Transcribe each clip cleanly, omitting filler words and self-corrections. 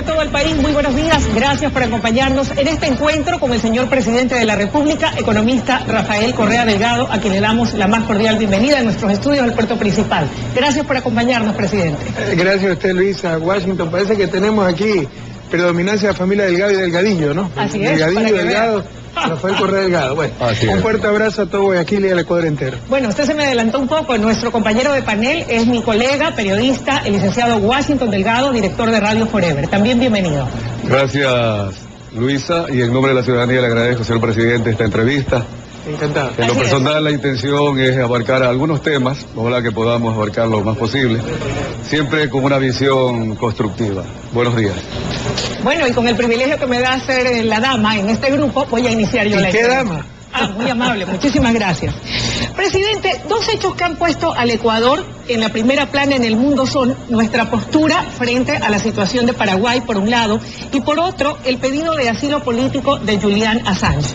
de todo el país, muy buenos días. Gracias por acompañarnos en este encuentro con el señor presidente de la República, economista Rafael Correa Delgado, a quien le damos la más cordial bienvenida en nuestros estudios del puerto principal. Gracias por acompañarnos, presidente. Gracias a usted, Luisa. Washington, parece que tenemos aquí predominancia de la familia Delgado y Delgadillo, ¿no? Así es. Delgadillo, Delgado, Rafael Correa Delgado. Bueno, un fuerte abrazo a todo Guayaquil y al Ecuador entero. Bueno, usted se me adelantó un poco. Nuestro compañero de panel es mi colega, periodista, el licenciado Washington Delgado, director de Radio Forever. También bienvenido. Gracias, Luisa, y en nombre de la ciudadanía le agradezco, señor presidente, esta entrevista. Encantado. En lo personal, la intención es abarcar algunos temas, ojalá que podamos abarcar lo más posible, siempre con una visión constructiva. Buenos días. Bueno, y con el privilegio que me da ser la dama en este grupo, voy a iniciar yo la ¿Y qué entrevista. dama? Ah, muy amable, muchísimas gracias. Presidente, dos hechos que han puesto al Ecuador en la primera plana en el mundo son nuestra postura frente a la situación de Paraguay, por un lado, y por otro, el pedido de asilo político de Julian Assange.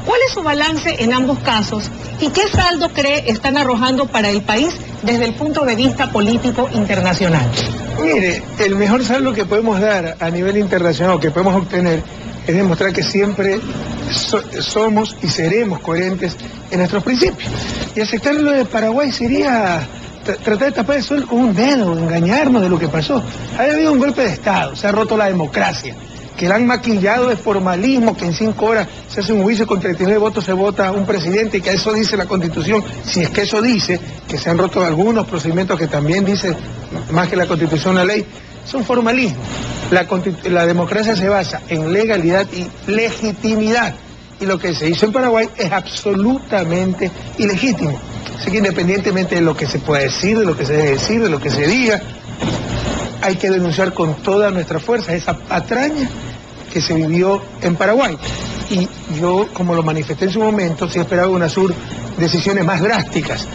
¿Cuál es su balance en ambos casos y qué saldo cree están arrojando para el país desde el punto de vista político internacional? Mire, el mejor saldo que podemos dar a nivel internacional, o que podemos obtener, es demostrar que siempre somos y seremos coherentes en nuestros principios. Y aceptar lo de Paraguay sería tratar de tapar el sol con un dedo, engañarnos de lo que pasó. Ha habido un golpe de Estado, se ha roto la democracia, que la han maquillado de formalismo, que en 5 horas se hace un juicio con 39 votos se vota un presidente, y que eso dice la Constitución, si es que eso dice, que se han roto algunos procedimientos que también dice, más que la Constitución, la ley, son formalismo. La democracia se basa en legalidad y legitimidad, y lo que se hizo en Paraguay es absolutamente ilegítimo. Así que independientemente de lo que se pueda decir, de lo que se debe decir, de lo que se diga, hay que denunciar con toda nuestra fuerza esa patraña que se vivió en Paraguay. Y yo, como lo manifesté en su momento, sí esperaba de UNASUR decisiones más drásticas,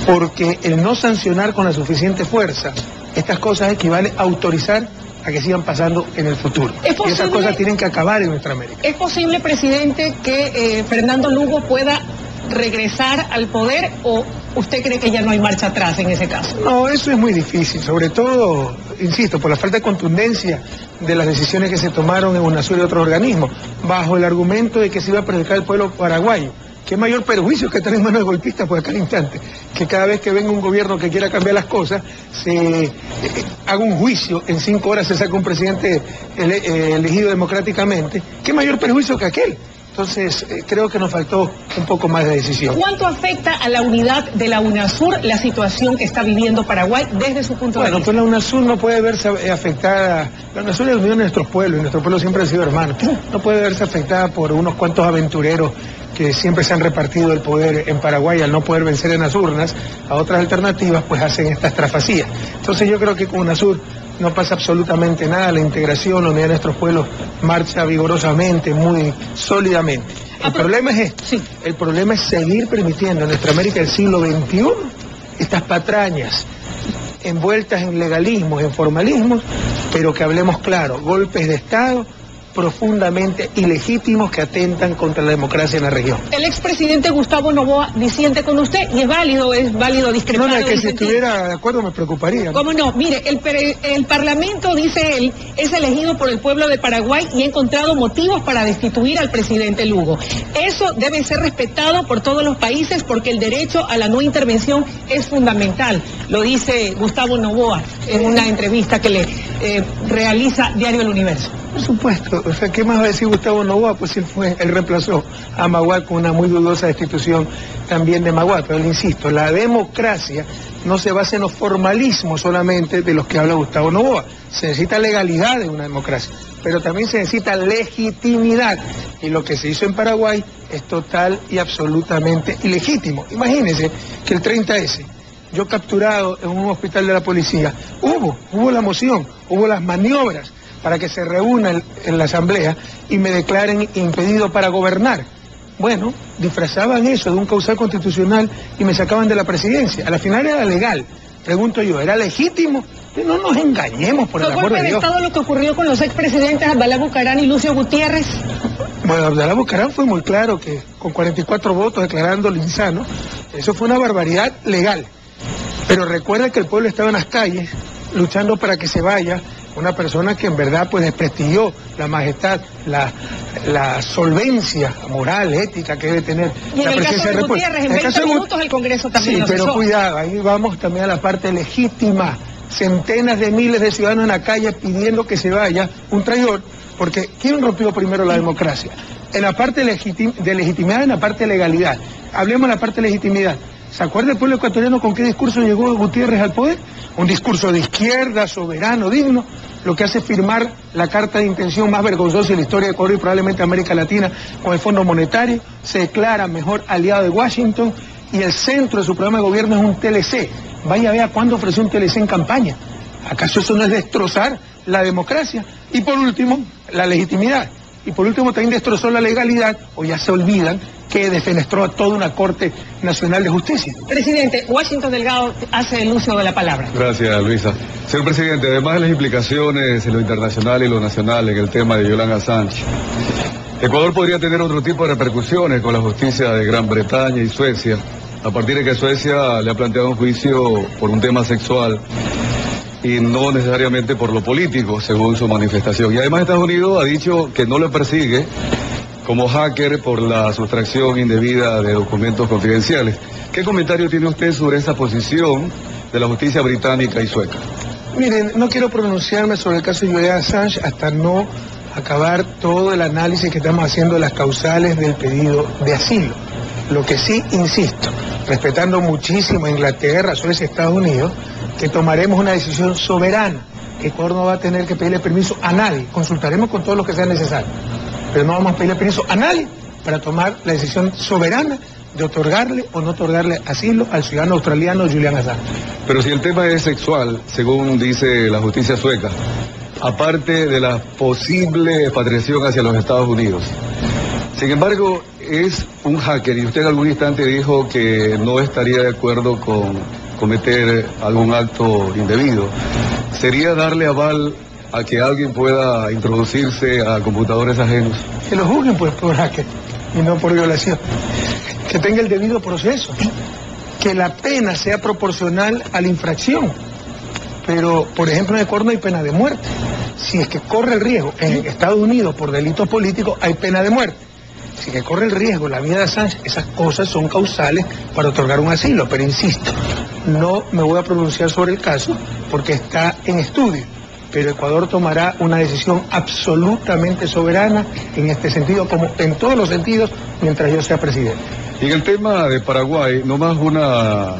porque el no sancionar con la suficiente fuerza estas cosas equivale a autorizar a que sigan pasando en el futuro. Y esas cosas tienen que acabar en nuestra América. ¿Es posible, presidente, que Fernando Lugo pueda regresar al poder, o usted cree que ya no hay marcha atrás en ese caso? No, eso es muy difícil, sobre todo, insisto, por la falta de contundencia de las decisiones que se tomaron en UNASUR y otros organismos, bajo el argumento de que se iba a perjudicar al pueblo paraguayo. ¿Qué mayor perjuicio que estar en manos de golpistas por aquel instante? Que cada vez que venga un gobierno que quiera cambiar las cosas, se haga un juicio, en 5 horas se saca un presidente elegido democráticamente. ¿Qué mayor perjuicio que aquel? Entonces, creo que nos faltó un poco más de decisión. ¿Cuánto afecta a la unidad de la UNASUR la situación que está viviendo Paraguay desde su punto de vista? Bueno, pues la UNASUR no puede verse afectada. La UNASUR es la unión de nuestros pueblos, y nuestro pueblo siempre ha sido hermano. No puede verse afectada por unos cuantos aventureros que siempre se han repartido el poder en Paraguay. Al no poder vencer en las urnas a otras alternativas, pues hacen estas trafacías. Entonces yo creo que con UNASUR no pasa absolutamente nada. La integración, la unidad de nuestros pueblos marcha vigorosamente, muy sólidamente. El problema es esto. Sí. El problema es seguir permitiendo en nuestra América del siglo XXI estas patrañas envueltas en legalismos, en formalismos, pero que hablemos claro, golpes de Estado profundamente ilegítimos que atentan contra la democracia en la región. El expresidente Gustavo Noboa disiente con usted, y es válido discrepar. No, es que si estuviera de acuerdo me preocuparía. ¿Cómo no? Mire, el Parlamento, dice él, es elegido por el pueblo de Paraguay y ha encontrado motivos para destituir al presidente Lugo. Eso debe ser respetado por todos los países, porque el derecho a la no intervención es fundamental, lo dice Gustavo Noboa en una entrevista que le realiza Diario El Universo. Por supuesto, o sea, ¿qué más va a decir Gustavo Noboa? Pues él reemplazó a Maguad con una muy dudosa destitución también de Maguad, pero le insisto, la democracia no se basa en los formalismos solamente de los que habla Gustavo Noboa. Se necesita legalidad en una democracia, pero también se necesita legitimidad, y lo que se hizo en Paraguay es total y absolutamente ilegítimo. Imagínense que el 30S, yo capturado en un hospital de la policía, hubo la moción, hubo las maniobras para que se reúna en la asamblea y me declaren impedido para gobernar. Bueno, disfrazaban eso de un causal constitucional y me sacaban de la presidencia. A la final era legal. Pregunto yo, ¿era legítimo? No nos engañemos, por el amor de Dios. ¿Fue golpe de Estado lo que ocurrió con los expresidentes Abdalá Bucaram y Lucio Gutiérrez? Bueno, Abdalá Bucaram fue muy claro que con 44 votos declarándolo insano, eso fue una barbaridad legal. Pero recuerda que el pueblo estaba en las calles luchando para que se vaya una persona que en verdad pues desprestigió la majestad, la solvencia moral, ética que debe tener y en la el presidencia caso de Gutiérrez, en 20 minutos el Congreso también lo pero cesó. cuidado, ahí vamos también a la parte legítima. Centenas de miles de ciudadanos en la calle pidiendo que se vaya un traidor, porque ¿quién rompió primero la democracia? En la parte de legitimidad, en la parte de legalidad. Hablemos de la parte de legitimidad. ¿Se acuerda el pueblo ecuatoriano con qué discurso llegó Gutiérrez al poder? Un discurso de izquierda, soberano, digno, lo que hace firmar la carta de intención más vergonzosa en la historia de Ecuador y probablemente América Latina con el Fondo Monetario, se declara mejor aliado de Washington y el centro de su programa de gobierno es un TLC. Vaya, vea cuándo ofreció un TLC en campaña. ¿Acaso eso no es destrozar la democracia? Y por último, la legitimidad. Y por último también destrozó la legalidad, o ya se olvidan, que defenestró a toda una Corte Nacional de Justicia. Presidente, Washington Delgado hace el uso de la palabra. Gracias, Luisa. Señor presidente, además de las implicaciones en lo internacional y lo nacional en el tema de Julian Assange, Ecuador podría tener otro tipo de repercusiones con la justicia de Gran Bretaña y Suecia, a partir de que Suecia le ha planteado un juicio por un tema sexual y no necesariamente por lo político, según su manifestación. Y además Estados Unidos ha dicho que no lo persigue como hacker por la sustracción indebida de documentos confidenciales. ¿Qué comentario tiene usted sobre esa posición de la justicia británica y sueca? Miren, no quiero pronunciarme sobre el caso de Julian Assange hasta no acabar todo el análisis que estamos haciendo de las causales del pedido de asilo. Lo que sí, insisto, respetando muchísimo a Inglaterra, Suecia y Estados Unidos, que tomaremos una decisión soberana. Ecuador no va a tener que pedirle permiso a nadie, consultaremos con todo lo que sea necesario, pero no vamos a pedirle permiso a nadie para tomar la decisión soberana de otorgarle o no otorgarle asilo al ciudadano australiano Julian Assange. Pero si el tema es sexual, según dice la justicia sueca, aparte de la posible expatriación hacia los Estados Unidos, sin embargo, es un hacker y usted en algún instante dijo que no estaría de acuerdo con cometer algún acto indebido. ¿Sería darle aval a que alguien pueda introducirse a computadores ajenos? Que lo juzguen pues por hacker y no por violación. Que tenga el debido proceso. Que la pena sea proporcional a la infracción. Pero, por ejemplo, en Ecuador no hay pena de muerte. Si es que corre el riesgo en Estados Unidos por delitos políticos, hay pena de muerte. Si que corre el riesgo la vida de Assange, esas cosas son causales para otorgar un asilo. Pero insisto, no me voy a pronunciar sobre el caso porque está en estudio. Pero Ecuador tomará una decisión absolutamente soberana en este sentido, como en todos los sentidos, mientras yo sea presidente. Y en el tema de Paraguay, nomás una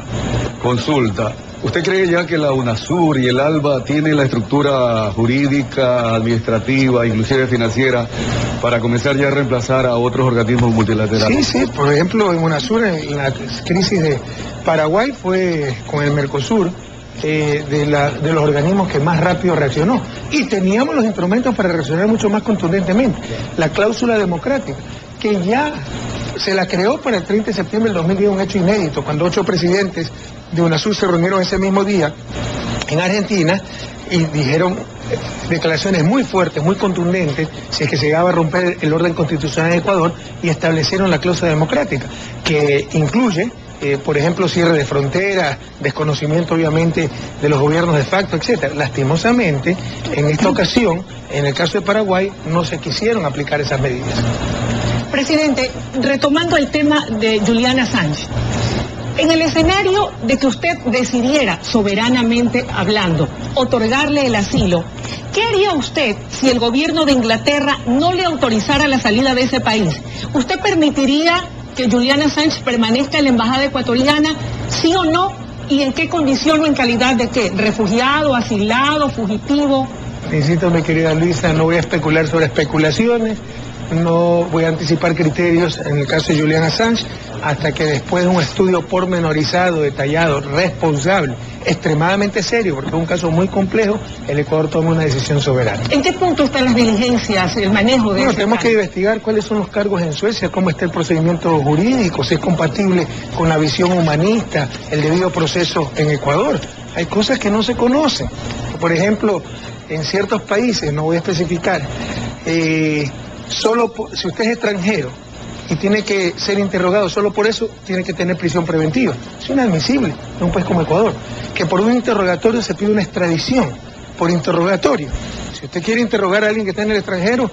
consulta. ¿Usted cree ya que la UNASUR y el ALBA tienen la estructura jurídica, administrativa, inclusive financiera, para comenzar ya a reemplazar a otros organismos multilaterales? Sí, por ejemplo, en UNASUR, en la crisis de Paraguay, fue con el Mercosur, de los organismos que más rápido reaccionó. Y teníamos los instrumentos para reaccionar mucho más contundentemente. La cláusula democrática, que ya se la creó para el 30 de septiembre del 2010, un hecho inédito, cuando 8 presidentes de UNASUR se reunieron ese mismo día en Argentina y dijeron declaraciones muy fuertes, muy contundentes, si es que se llegaba a romper el orden constitucional de Ecuador, y establecieron la cláusula democrática, que incluye, por ejemplo, cierre de fronteras, desconocimiento obviamente de los gobiernos de facto, etcétera. Lastimosamente, en esta ocasión, en el caso de Paraguay, no se quisieron aplicar esas medidas. Presidente, retomando el tema de Julian Assange, en el escenario de que usted decidiera, soberanamente hablando, otorgarle el asilo, ¿qué haría usted si el gobierno de Inglaterra no le autorizara la salida de ese país? ¿Usted permitiría que Julian Assange permanezca en la embajada ecuatoriana, sí o no? ¿Y en qué condición o en calidad de qué? ¿Refugiado, asilado, fugitivo? Insisto, mi querida Luisa, no voy a especular sobre especulaciones, no voy a anticipar criterios en el caso de Julian Assange, hasta que después de un estudio pormenorizado, detallado, responsable, extremadamente serio, porque es un caso muy complejo, el Ecuador tome una decisión soberana. ¿En qué punto están las diligencias, el manejo de Bueno, ese tenemos caso? que investigar cuáles son los cargos en Suecia, cómo está el procedimiento jurídico, si es compatible con la visión humanista, el debido proceso en Ecuador. Hay cosas que no se conocen. Por ejemplo, en ciertos países, no voy a especificar, si usted es extranjero y tiene que ser interrogado solo por eso, tiene que tener prisión preventiva. Es inadmisible en un país como Ecuador, que por un interrogatorio se pide una extradición por interrogatorio. Si usted quiere interrogar a alguien que está en el extranjero,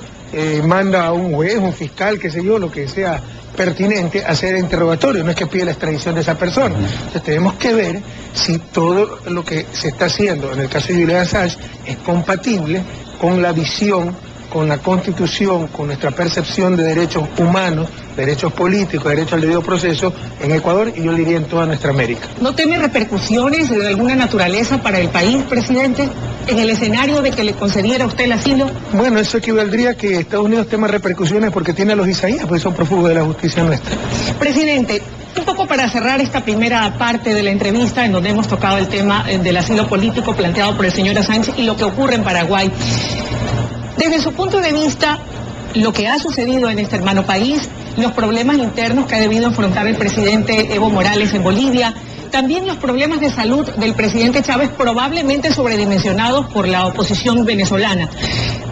manda a un juez, un fiscal, qué sé yo, lo que sea pertinente a hacer interrogatorio, no es que pide la extradición de esa persona. Entonces tenemos que ver si todo lo que se está haciendo en el caso de Julian Assange es compatible con la visión, con la Constitución, con nuestra percepción de derechos humanos, derechos políticos, derecho al debido proceso en Ecuador y yo diría en toda nuestra América. ¿No teme repercusiones de alguna naturaleza para el país, presidente, en el escenario de que le concediera a usted el asilo? Bueno, eso equivaldría a que Estados Unidos tema repercusiones porque tiene a los Isaías, pues son prófugos de la justicia nuestra. Presidente, un poco para cerrar esta primera parte de la entrevista en donde hemos tocado el tema del asilo político planteado por el señor Assange y lo que ocurre en Paraguay. Desde su punto de vista, lo que ha sucedido en este hermano país, los problemas internos que ha debido enfrentar el presidente Evo Morales en Bolivia, también los problemas de salud del presidente Chávez probablemente sobredimensionados por la oposición venezolana.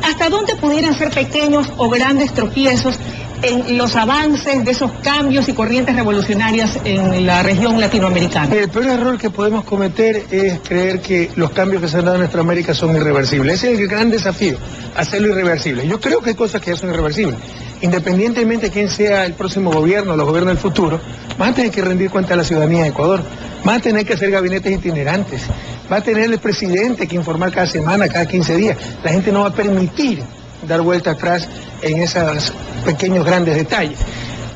¿Hasta dónde pudieran ser pequeños o grandes tropiezos en los avances de esos cambios y corrientes revolucionarias en la región latinoamericana? El peor error que podemos cometer es creer que los cambios que se han dado en nuestra América son irreversibles. Ese es el gran desafío, hacerlo irreversible. Yo creo que hay cosas que ya son irreversibles. Independientemente de quién sea el próximo gobierno, los gobiernos del futuro, van a tener que rendir cuenta a la ciudadanía de Ecuador. Van a tener que hacer gabinetes itinerantes. Va a tener el presidente que informar cada semana, cada 15 días. La gente no va a permitir dar vuelta atrás en esos pequeños grandes detalles.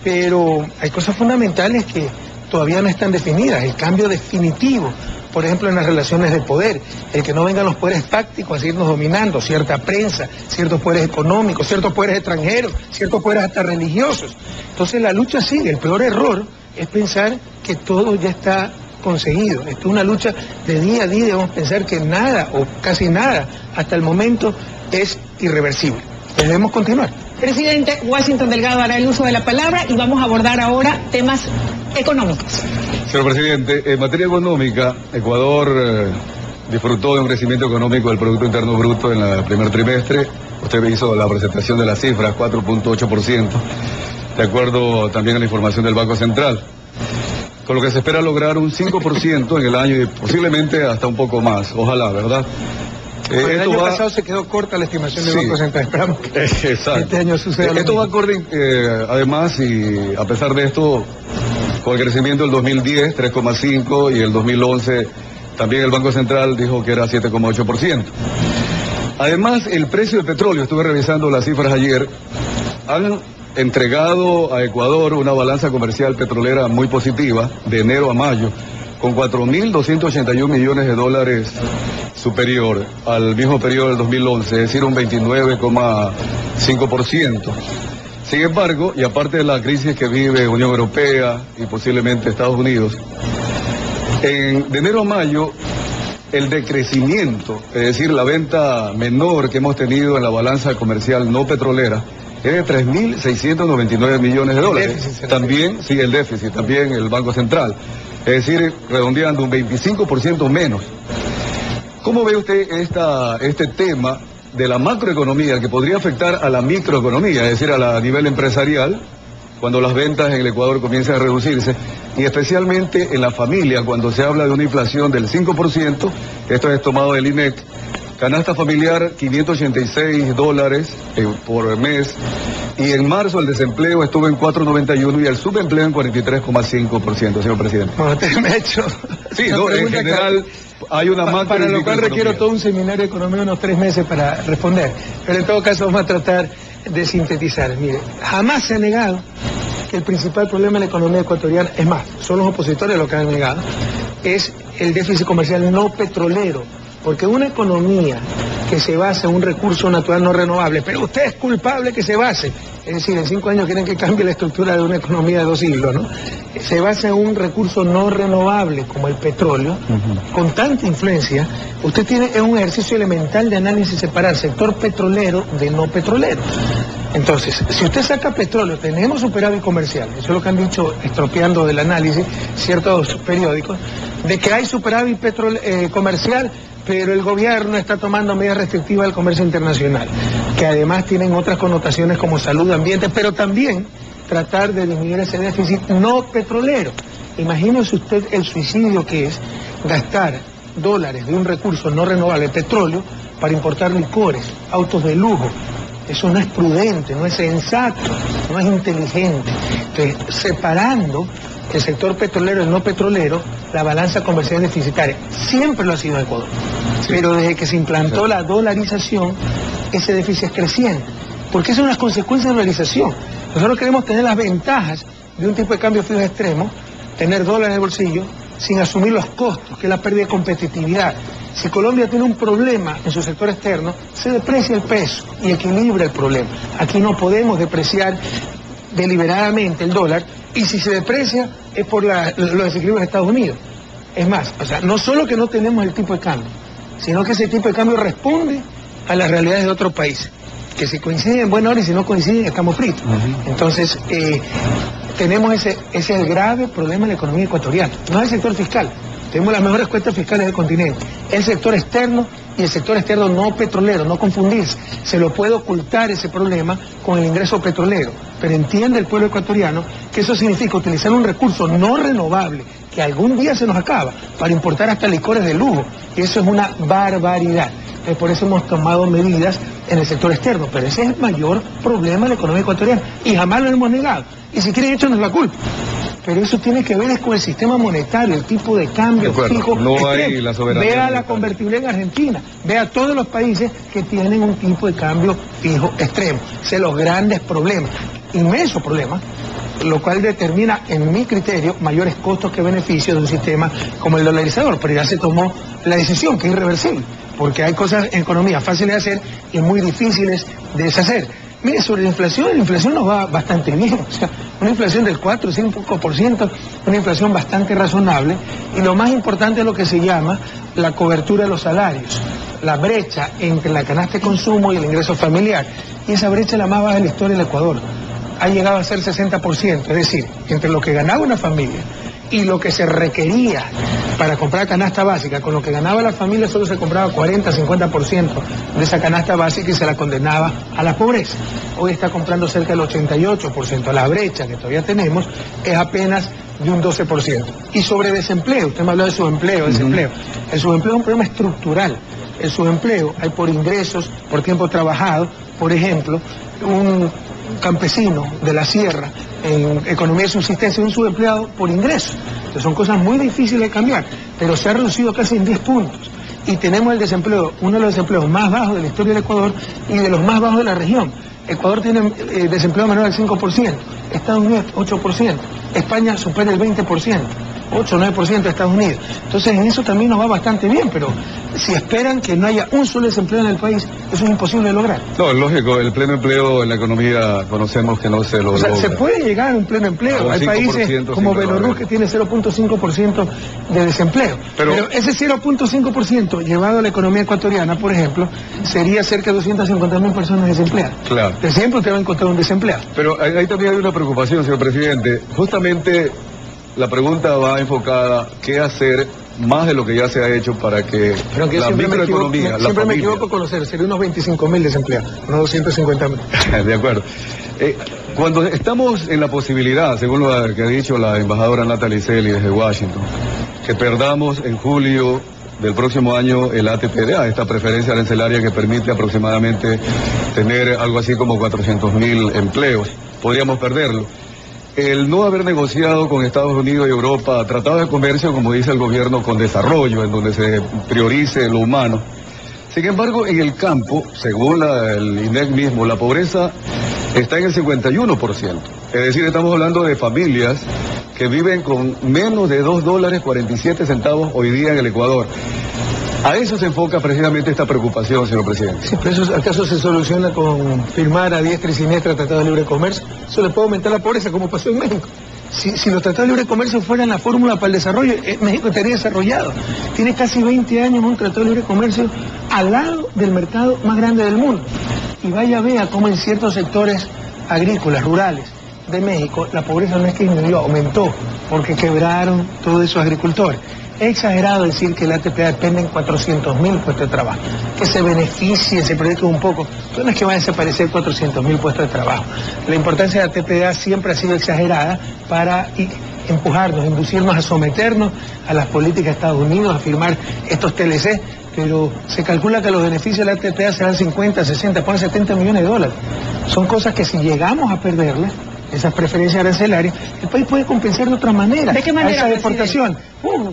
Pero hay cosas fundamentales que todavía no están definidas. El cambio definitivo, por ejemplo, en las relaciones de poder. El que no vengan los poderes fácticos a seguirnos dominando, cierta prensa, ciertos poderes económicos, ciertos poderes extranjeros, ciertos poderes hasta religiosos. Entonces la lucha sigue. El peor error es pensar que todo ya está conseguido. Esto es una lucha de día a día. Debemos pensar que nada o casi nada hasta el momento es irreversible. Debemos continuar. Presidente, Washington Delgado hará el uso de la palabra y vamos a abordar ahora temas económicos. Señor presidente, en materia económica, Ecuador disfrutó de un crecimiento económico del Producto Interno Bruto en el primer trimestre. Usted hizo la presentación de las cifras, 4.8%, de acuerdo también a la información del Banco Central. Con lo que se espera lograr un 5% en el año y posiblemente hasta un poco más, ojalá, ¿verdad? El año pasado se quedó corta la estimación del Banco Central. Esperamos que este año suceda lo mismo. Esto va acorde, además, y a pesar de esto, con el crecimiento del 2010, 3,5%, y el 2011, también el Banco Central dijo que era 7,8%. Además, el precio del petróleo, estuve revisando las cifras ayer, han entregado a Ecuador una balanza comercial petrolera muy positiva de enero a mayo, con 4.281 millones de dólares superior al mismo periodo del 2011, es decir, un 29,5%. Sin embargo, y aparte de la crisis que vive Unión Europea y posiblemente Estados Unidos, de enero a mayo, el decrecimiento, es decir, la venta menor que hemos tenido en la balanza comercial no petrolera, es de 3.699 millones de dólares. También, sí, el déficit, también el Banco Central. Es decir, redondeando un 25% menos. ¿Cómo ve usted este tema de la macroeconomía que podría afectar a la microeconomía, es decir, a nivel empresarial, cuando las ventas en el Ecuador comiencen a reducirse, y especialmente en la familia, cuando se habla de una inflación del 5%, esto es tomado del INEC, canasta familiar $586 por mes, y en marzo el desempleo estuvo en 4,91 y el subempleo en 43,5%, señor presidente. Bueno, te me he hecho. Sí, no, en general hay una macro. Para lo cual requiero todo un seminario de economía, unos 3 meses para responder. Pero en todo caso vamos a tratar de sintetizar. Mire, jamás se ha negado que el principal problema de la economía ecuatoriana, es más, son los opositores los que han negado, es el déficit comercial no petrolero. Porque una economía que se basa en un recurso natural no renovable, pero usted es culpable que se base, es decir, en 5 años quieren que cambie la estructura de una economía de 2 siglos, ¿no? Se basa en un recurso no renovable como el petróleo, con tanta influencia, usted tiene un ejercicio elemental de análisis separar sector petrolero de no petrolero. Entonces, si usted saca petróleo, tenemos superávit comercial, eso es lo que han dicho, estropeando del análisis ciertos periódicos, de que hay superávit comercial, pero el gobierno está tomando medidas restrictivas del comercio internacional, que además tienen otras connotaciones como salud, ambiente, pero también tratar de disminuir ese déficit no petrolero. Imagínese usted el suicidio que es gastar dólares de un recurso no renovable, petróleo, para importar licores, autos de lujo. Eso no es prudente, no es sensato, no es inteligente. Entonces, separando el sector petrolero y el no petrolero, la balanza comercial es deficitaria. Siempre lo ha sido en Ecuador. Sí. Pero desde que se implantó la dolarización, ese déficit es creciente. Porque esa es una consecuencia de la dolarización. Nosotros queremos tener las ventajas de un tipo de cambio fijo extremo, tener dólares en el bolsillo, sin asumir los costos, que es la pérdida de competitividad. Si Colombia tiene un problema en su sector externo, se deprecia el peso y equilibra el problema. Aquí no podemos depreciar deliberadamente el dólar, y si se deprecia es por los desequilibrios de Estados Unidos. Es más, o sea, no solo que no tenemos el tipo de cambio, sino que ese tipo de cambio responde a las realidades de otros países, que si coinciden en buena hora y si no coinciden estamos fritos. Entonces, tenemos ese es el grave problema en la economía ecuatoriana, no es el sector fiscal. Tenemos las mejores cuentas fiscales del continente. El sector externo y el sector externo no petrolero, no confundirse. Se lo puede ocultar ese problema con el ingreso petrolero. Pero entiende el pueblo ecuatoriano que eso significa utilizar un recurso no renovable, que algún día se nos acaba, para importar hasta licores de lujo. Y eso es una barbaridad. Por eso hemos tomado medidas en el sector externo. Pero ese es el mayor problema de la economía ecuatoriana. Y jamás lo hemos negado. Y si quieren, échanos la culpa. Pero eso tiene que ver con el sistema monetario, el tipo de cambio fijo. No hay la soberanía. Vea la convertible en Argentina, vea todos los países que tienen un tipo de cambio fijo extremo. Ese es los grandes problemas, inmensos problemas, lo cual determina, en mi criterio, mayores costos que beneficios de un sistema como el dolarizador. Pero ya se tomó la decisión, que es irreversible, porque hay cosas en economía fáciles de hacer y muy difíciles de deshacer. Mire, sobre la inflación nos va bastante bien, o sea, una inflación del 4 o 5%, una inflación bastante razonable, y lo más importante es lo que se llama la cobertura de los salarios, la brecha entre la canasta de consumo y el ingreso familiar, y esa brecha es la más baja de la historia del Ecuador, ha llegado a ser 60%, es decir, entre lo que ganaba una familia y lo que se requería para comprar canasta básica, con lo que ganaba la familia solo se compraba 40-50% de esa canasta básica y se la condenaba a la pobreza. Hoy está comprando cerca del 88%. La brecha que todavía tenemos es apenas de un 12%. Y sobre desempleo, usted me habló de subempleo, desempleo. El subempleo es un problema estructural. El subempleo hay por ingresos, por tiempo trabajado. Por ejemplo, un campesino de la sierra en economía de subsistencia, un subempleado por ingreso. Entonces son cosas muy difíciles de cambiar, pero se ha reducido casi en 10 puntos. Y tenemos el desempleo, uno de los desempleos más bajos de la historia del Ecuador y de los más bajos de la región. Ecuador tiene desempleo menor al 5%, Estados Unidos 8%, España supera el 20%. 8 o 9% de Estados Unidos. Entonces en eso también nos va bastante bien, pero si esperan que no haya un solo desempleo en el país, eso es imposible de lograr. No, es lógico, el pleno empleo en la economía conocemos que no se lo logra. Se puede llegar a un pleno empleo. Hay países como Bielorrusia que tiene 0.5% de desempleo. Pero ese 0.5% llevado a la economía ecuatoriana, por ejemplo, sería cerca de 250.000 personas desempleadas. Claro. De siempre usted va a encontrar un desempleado. Pero ahí también hay una preocupación, señor presidente. Justamente la pregunta va enfocada, ¿qué hacer más de lo que ya se ha hecho para que la microeconomía, siempre me equivoco con los ceros, sería unos 25.000 desempleados, no 250.000. De acuerdo. Cuando estamos en la posibilidad, según lo que ha dicho la embajadora Natalie Celi desde Washington, que perdamos en julio del próximo año el ATPDA, esta preferencia arancelaria que permite aproximadamente tener algo así como 400.000 empleos, podríamos perderlo. El no haber negociado con Estados Unidos y Europa tratados de comercio, como dice el gobierno, con desarrollo, en donde se priorice lo humano. Sin embargo, en el campo, según el INEC mismo, la pobreza está en el 51%. Es decir, estamos hablando de familias que viven con menos de $2.47 hoy día en el Ecuador. A eso se enfoca precisamente esta preocupación, señor presidente. Sí, pero eso, ¿acaso se soluciona con firmar a diestra y siniestra el Tratado de Libre Comercio? Eso le puede aumentar la pobreza, como pasó en México. Si los tratados de libre comercio fueran la fórmula para el desarrollo, México estaría desarrollado. Tiene casi 20 años un tratado de libre comercio al lado del mercado más grande del mundo. Y vaya, vea cómo en ciertos sectores agrícolas, rurales de México, la pobreza no es que disminuyó, aumentó, porque quebraron todos esos agricultores. Es exagerado decir que la ATPA depende en 400.000 puestos de trabajo. Que se beneficie, se proyecte un poco. No es que van a desaparecer 400.000 puestos de trabajo. La importancia de la ATPA siempre ha sido exagerada para empujarnos, inducirnos a someternos a las políticas de Estados Unidos, a firmar estos TLC, pero se calcula que los beneficios de la ATPA serán 50, 60, ponen 70 millones de dólares. Son cosas que si llegamos a perderlas, esas preferencias arancelarias, el país puede compensar de otra manera. ¿De qué manera, a esa deportación?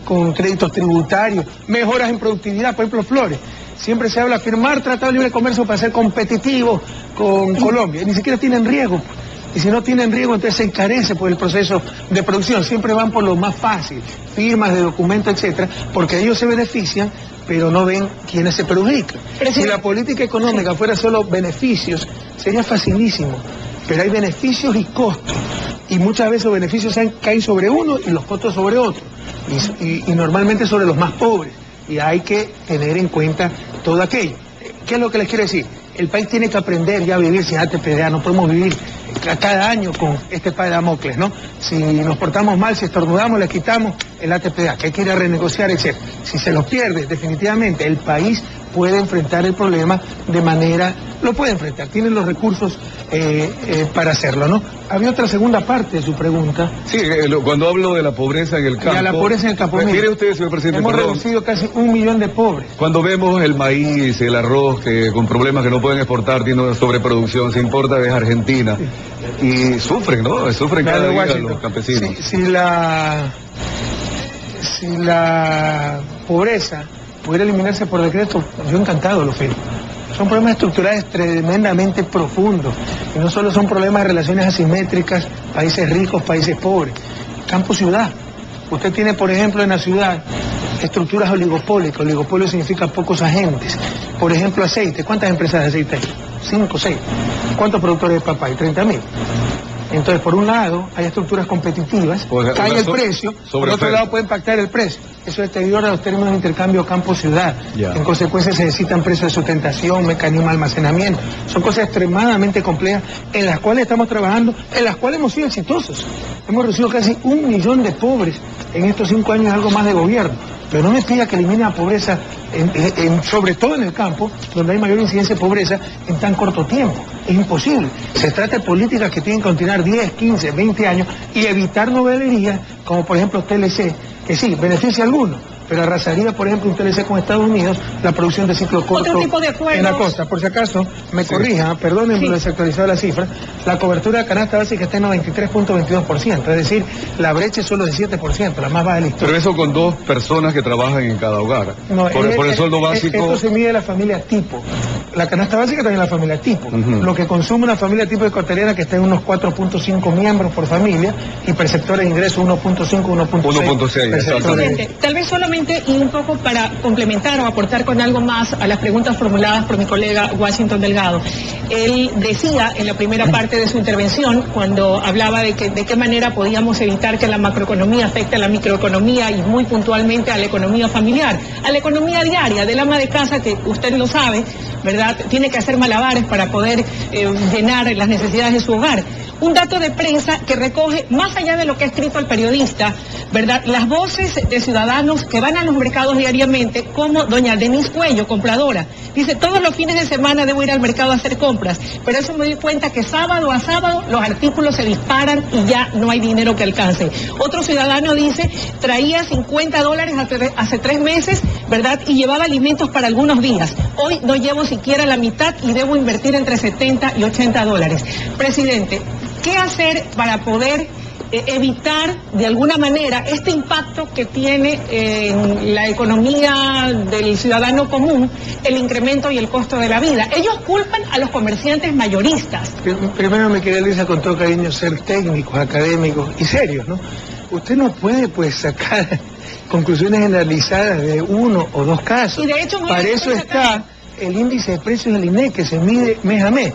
Con créditos tributarios, mejoras en productividad, por ejemplo, Flores. Siempre se habla de firmar tratado de libre comercio para ser competitivo con Colombia. Ni siquiera tienen riesgo. Y si no tienen riesgo, entonces se encarece por el proceso de producción. Siempre van por lo más fácil, firmas de documentos, etcétera, porque ellos se benefician, pero no ven quiénes se perjudican. Si la política económica fuera solo beneficios, sería facilísimo. Pero hay beneficios y costos. Y muchas veces los beneficios caen sobre uno y los costos sobre otro. Y normalmente sobre los más pobres. Y hay que tener en cuenta todo aquello. ¿Qué es lo que les quiero decir? El país tiene que aprender ya a vivir sin ATPA. No podemos vivir cada año con este espada de Damocles, ¿no? Si nos portamos mal, si estornudamos, le quitamos el ATPA, que hay que ir a renegociar, etc. Si se los pierde, definitivamente, el país puede enfrentar el problema de manera... Lo puede enfrentar, tiene los recursos para hacerlo, ¿no? Había otra segunda parte de su pregunta. Sí, cuando hablo de la pobreza en el campo... Ya, la pobreza en el campo. Mire usted, señor presidente, hemos reducido casi 1 millón de pobres. Cuando vemos el maíz, el arroz, que con problemas que no pueden exportar, tiene una sobreproducción, se importa desde Argentina, sí. Y sufren, ¿no? Sufren cada día los campesinos. Si la pobreza pudiera eliminarse por decreto, yo encantado lo firmo. Son problemas estructurales tremendamente profundos. Y no solo son problemas de relaciones asimétricas, países ricos, países pobres. Campo-ciudad. Usted tiene, por ejemplo, en la ciudad estructuras oligopólicas. Oligopolio significa pocos agentes. Por ejemplo, aceite. ¿Cuántas empresas de aceite hay? 5, 6. ¿Cuántos productores de papa hay? 30.000. Entonces, por un lado, hay estructuras competitivas, cae el precio, por otro lado puede impactar el precio. Eso deteriora los términos de intercambio campo-ciudad. En consecuencia, se necesitan precios de sustentación, mecanismos de almacenamiento. Son cosas extremadamente complejas en las cuales estamos trabajando, en las cuales hemos sido exitosos. Hemos reducido casi 1 millón de pobres en estos 5 años, algo más de gobierno. Pero no me pida que elimine la pobreza, sobre todo en el campo, donde hay mayor incidencia de pobreza en tan corto tiempo. Es imposible. Se trata de políticas que tienen que continuar 10, 15, 20 años y evitar novelerías, como por ejemplo TLC, que sí, beneficia a algunos, pero arrasaría, por ejemplo, un TLC con Estados Unidos, la producción de ciclo corto en la costa. Por si acaso, me corrija, perdónenme lo desactualizado la cifra, la cobertura de canasta básica está en 93.22%, es decir, la brecha es solo de 7%, la más baja de la historia. Pero eso con 2 personas que trabajan en cada hogar. No, por el sueldo básico... Esto se mide la familia tipo. La canasta básica también es la familia tipo. Lo que consume una familia tipo ecuatoriana que está en unos 4.5 miembros por familia y perceptores de ingresos 1.5, 1.6. Presidente, tal vez solamente y un poco para complementar o aportar con algo más a las preguntas formuladas por mi colega Washington Delgado. Él decía en la primera parte de su intervención, cuando hablaba de qué manera podíamos evitar que la macroeconomía afecte a la microeconomía y muy puntualmente a la economía familiar, a la economía diaria del ama de casa, que usted lo sabe, ¿verdad? Tiene que hacer malabares para poder llenar las necesidades de su hogar. Un dato de prensa que recoge, más allá de lo que ha escrito el periodista, ¿verdad?, las voces de ciudadanos que van a los mercados diariamente, como doña Denise Cuello, compradora. Dice, todos los fines de semana debo ir al mercado a hacer compras, pero eso me doy cuenta que sábado a sábado los artículos se disparan y ya no hay dinero que alcance. Otro ciudadano dice, traía $50 hace 3 meses, ¿verdad?, y llevaba alimentos para algunos días. Hoy no llevo siquiera la mitad y debo invertir entre $70 y $80. Presidente, ¿qué hacer para poder evitar de alguna manera este impacto que tiene en la economía del ciudadano común el incremento y el costo de la vida? Ellos culpan a los comerciantes mayoristas. Primero me quería, Lisa, con todo cariño, ser técnicos, académicos y serios, ¿no? Usted no puede, pues, sacar conclusiones generalizadas de 1 o 2 casos. Y de hecho, para eso está el índice de precios del INE, que se mide mes a mes.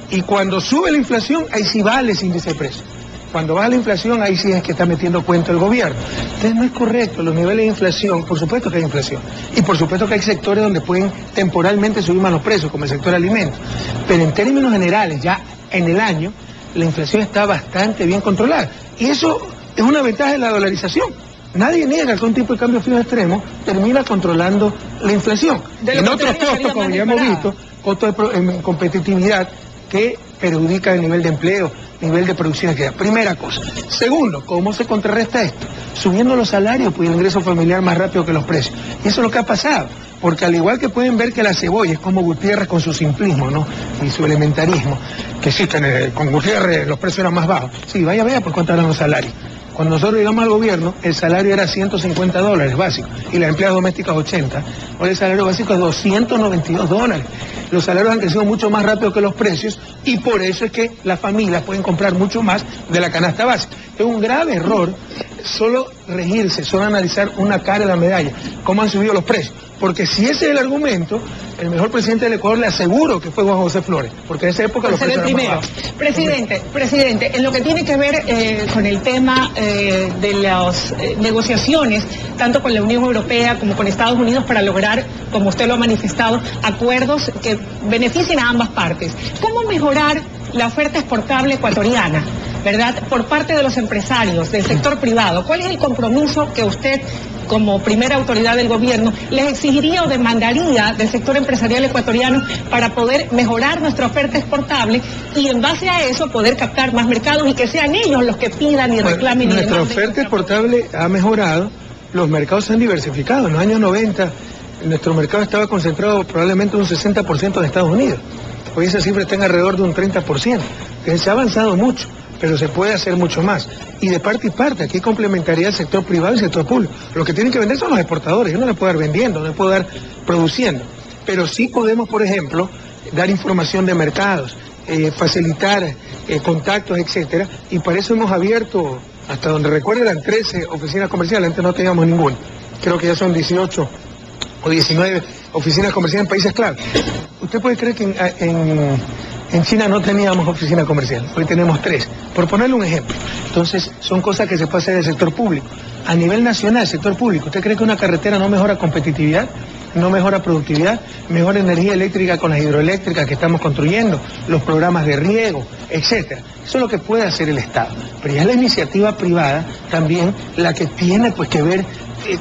Y cuando sube la inflación, ahí sí vale ese índice de precios. Cuando baja la inflación, ahí sí es que está metiendo cuento el gobierno. Entonces no es correcto, los niveles de inflación, por supuesto que hay inflación. Y por supuesto que hay sectores donde pueden temporalmente subir más los precios, como el sector alimentos. Pero en términos generales, ya en el año, la inflación está bastante bien controlada. Y eso es una ventaja de la dolarización. Nadie niega que un tipo de cambio fijo extremo termina controlando la inflación. En otros costos, como ya hemos visto, costos en competitividad que perjudican el nivel de empleo, nivel de producción. Primera cosa. Segundo, ¿cómo se contrarresta esto? Subiendo los salarios, pues el ingreso familiar más rápido que los precios. Y eso es lo que ha pasado. Porque al igual que pueden ver que la cebolla es como Gutiérrez con su simplismo, ¿no? Y su elementarismo, que sí, con Gutiérrez los precios eran más bajos. Sí, vaya, vea por cuánto eran los salarios. Cuando nosotros llegamos al gobierno, el salario era $150 básico y las empleadas domésticas 80. Ahora el salario básico es $292. Los salarios han crecido mucho más rápido que los precios y por eso es que las familias pueden comprar mucho más de la canasta básica. Es un grave error solo regirse, solo analizar una cara de la medalla, cómo han subido los precios. Porque si ese es el argumento, el mejor presidente del Ecuador le aseguro que fue Juan José Flores, porque en esa época los precios eran más bajos. Presidente, en lo que tiene que ver con el tema de las negociaciones, tanto con la Unión Europea como con Estados Unidos, para lograr, como usted lo ha manifestado, acuerdos que beneficien a ambas partes. ¿Cómo mejorar la oferta exportable ecuatoriana, verdad, por parte de los empresarios, del sector privado? ¿Cuál es el compromiso que usted, como primera autoridad del gobierno, les exigiría o demandaría del sector empresarial ecuatoriano para poder mejorar nuestra oferta exportable y en base a eso poder captar más mercados y que sean ellos los que pidan y reclamen? Nuestra oferta exportable ha mejorado, los mercados se han diversificado. En los años 90 nuestro mercado estaba concentrado probablemente un 60% en Estados Unidos. Hoy esa cifra está en alrededor de un 30%. Entonces se ha avanzado mucho, pero se puede hacer mucho más. Y de parte y parte, aquí complementaría el sector privado y el sector público. Lo que tienen que vender son los exportadores. Yo no les puedo dar vendiendo, no les puedo dar produciendo. Pero sí podemos, por ejemplo, dar información de mercados, facilitar contactos, etcétera. Y para eso hemos abierto, hasta donde recuerdo, eran 13 oficinas comerciales. Antes no teníamos ninguna. Creo que ya son 18 o 19 oficinas comerciales en países clave. ¿Usted puede creer que en China no teníamos oficina comercial? Hoy tenemos 3, por ponerle un ejemplo. Entonces, son cosas que se puede hacer en el sector público. A nivel nacional, el sector público, ¿usted cree que una carretera no mejora competitividad? ¿No mejora productividad? ¿Mejora energía eléctrica con las hidroeléctricas que estamos construyendo? Los programas de riego, etcétera. Eso es lo que puede hacer el Estado. Pero ya es la iniciativa privada también la que tiene pues que ver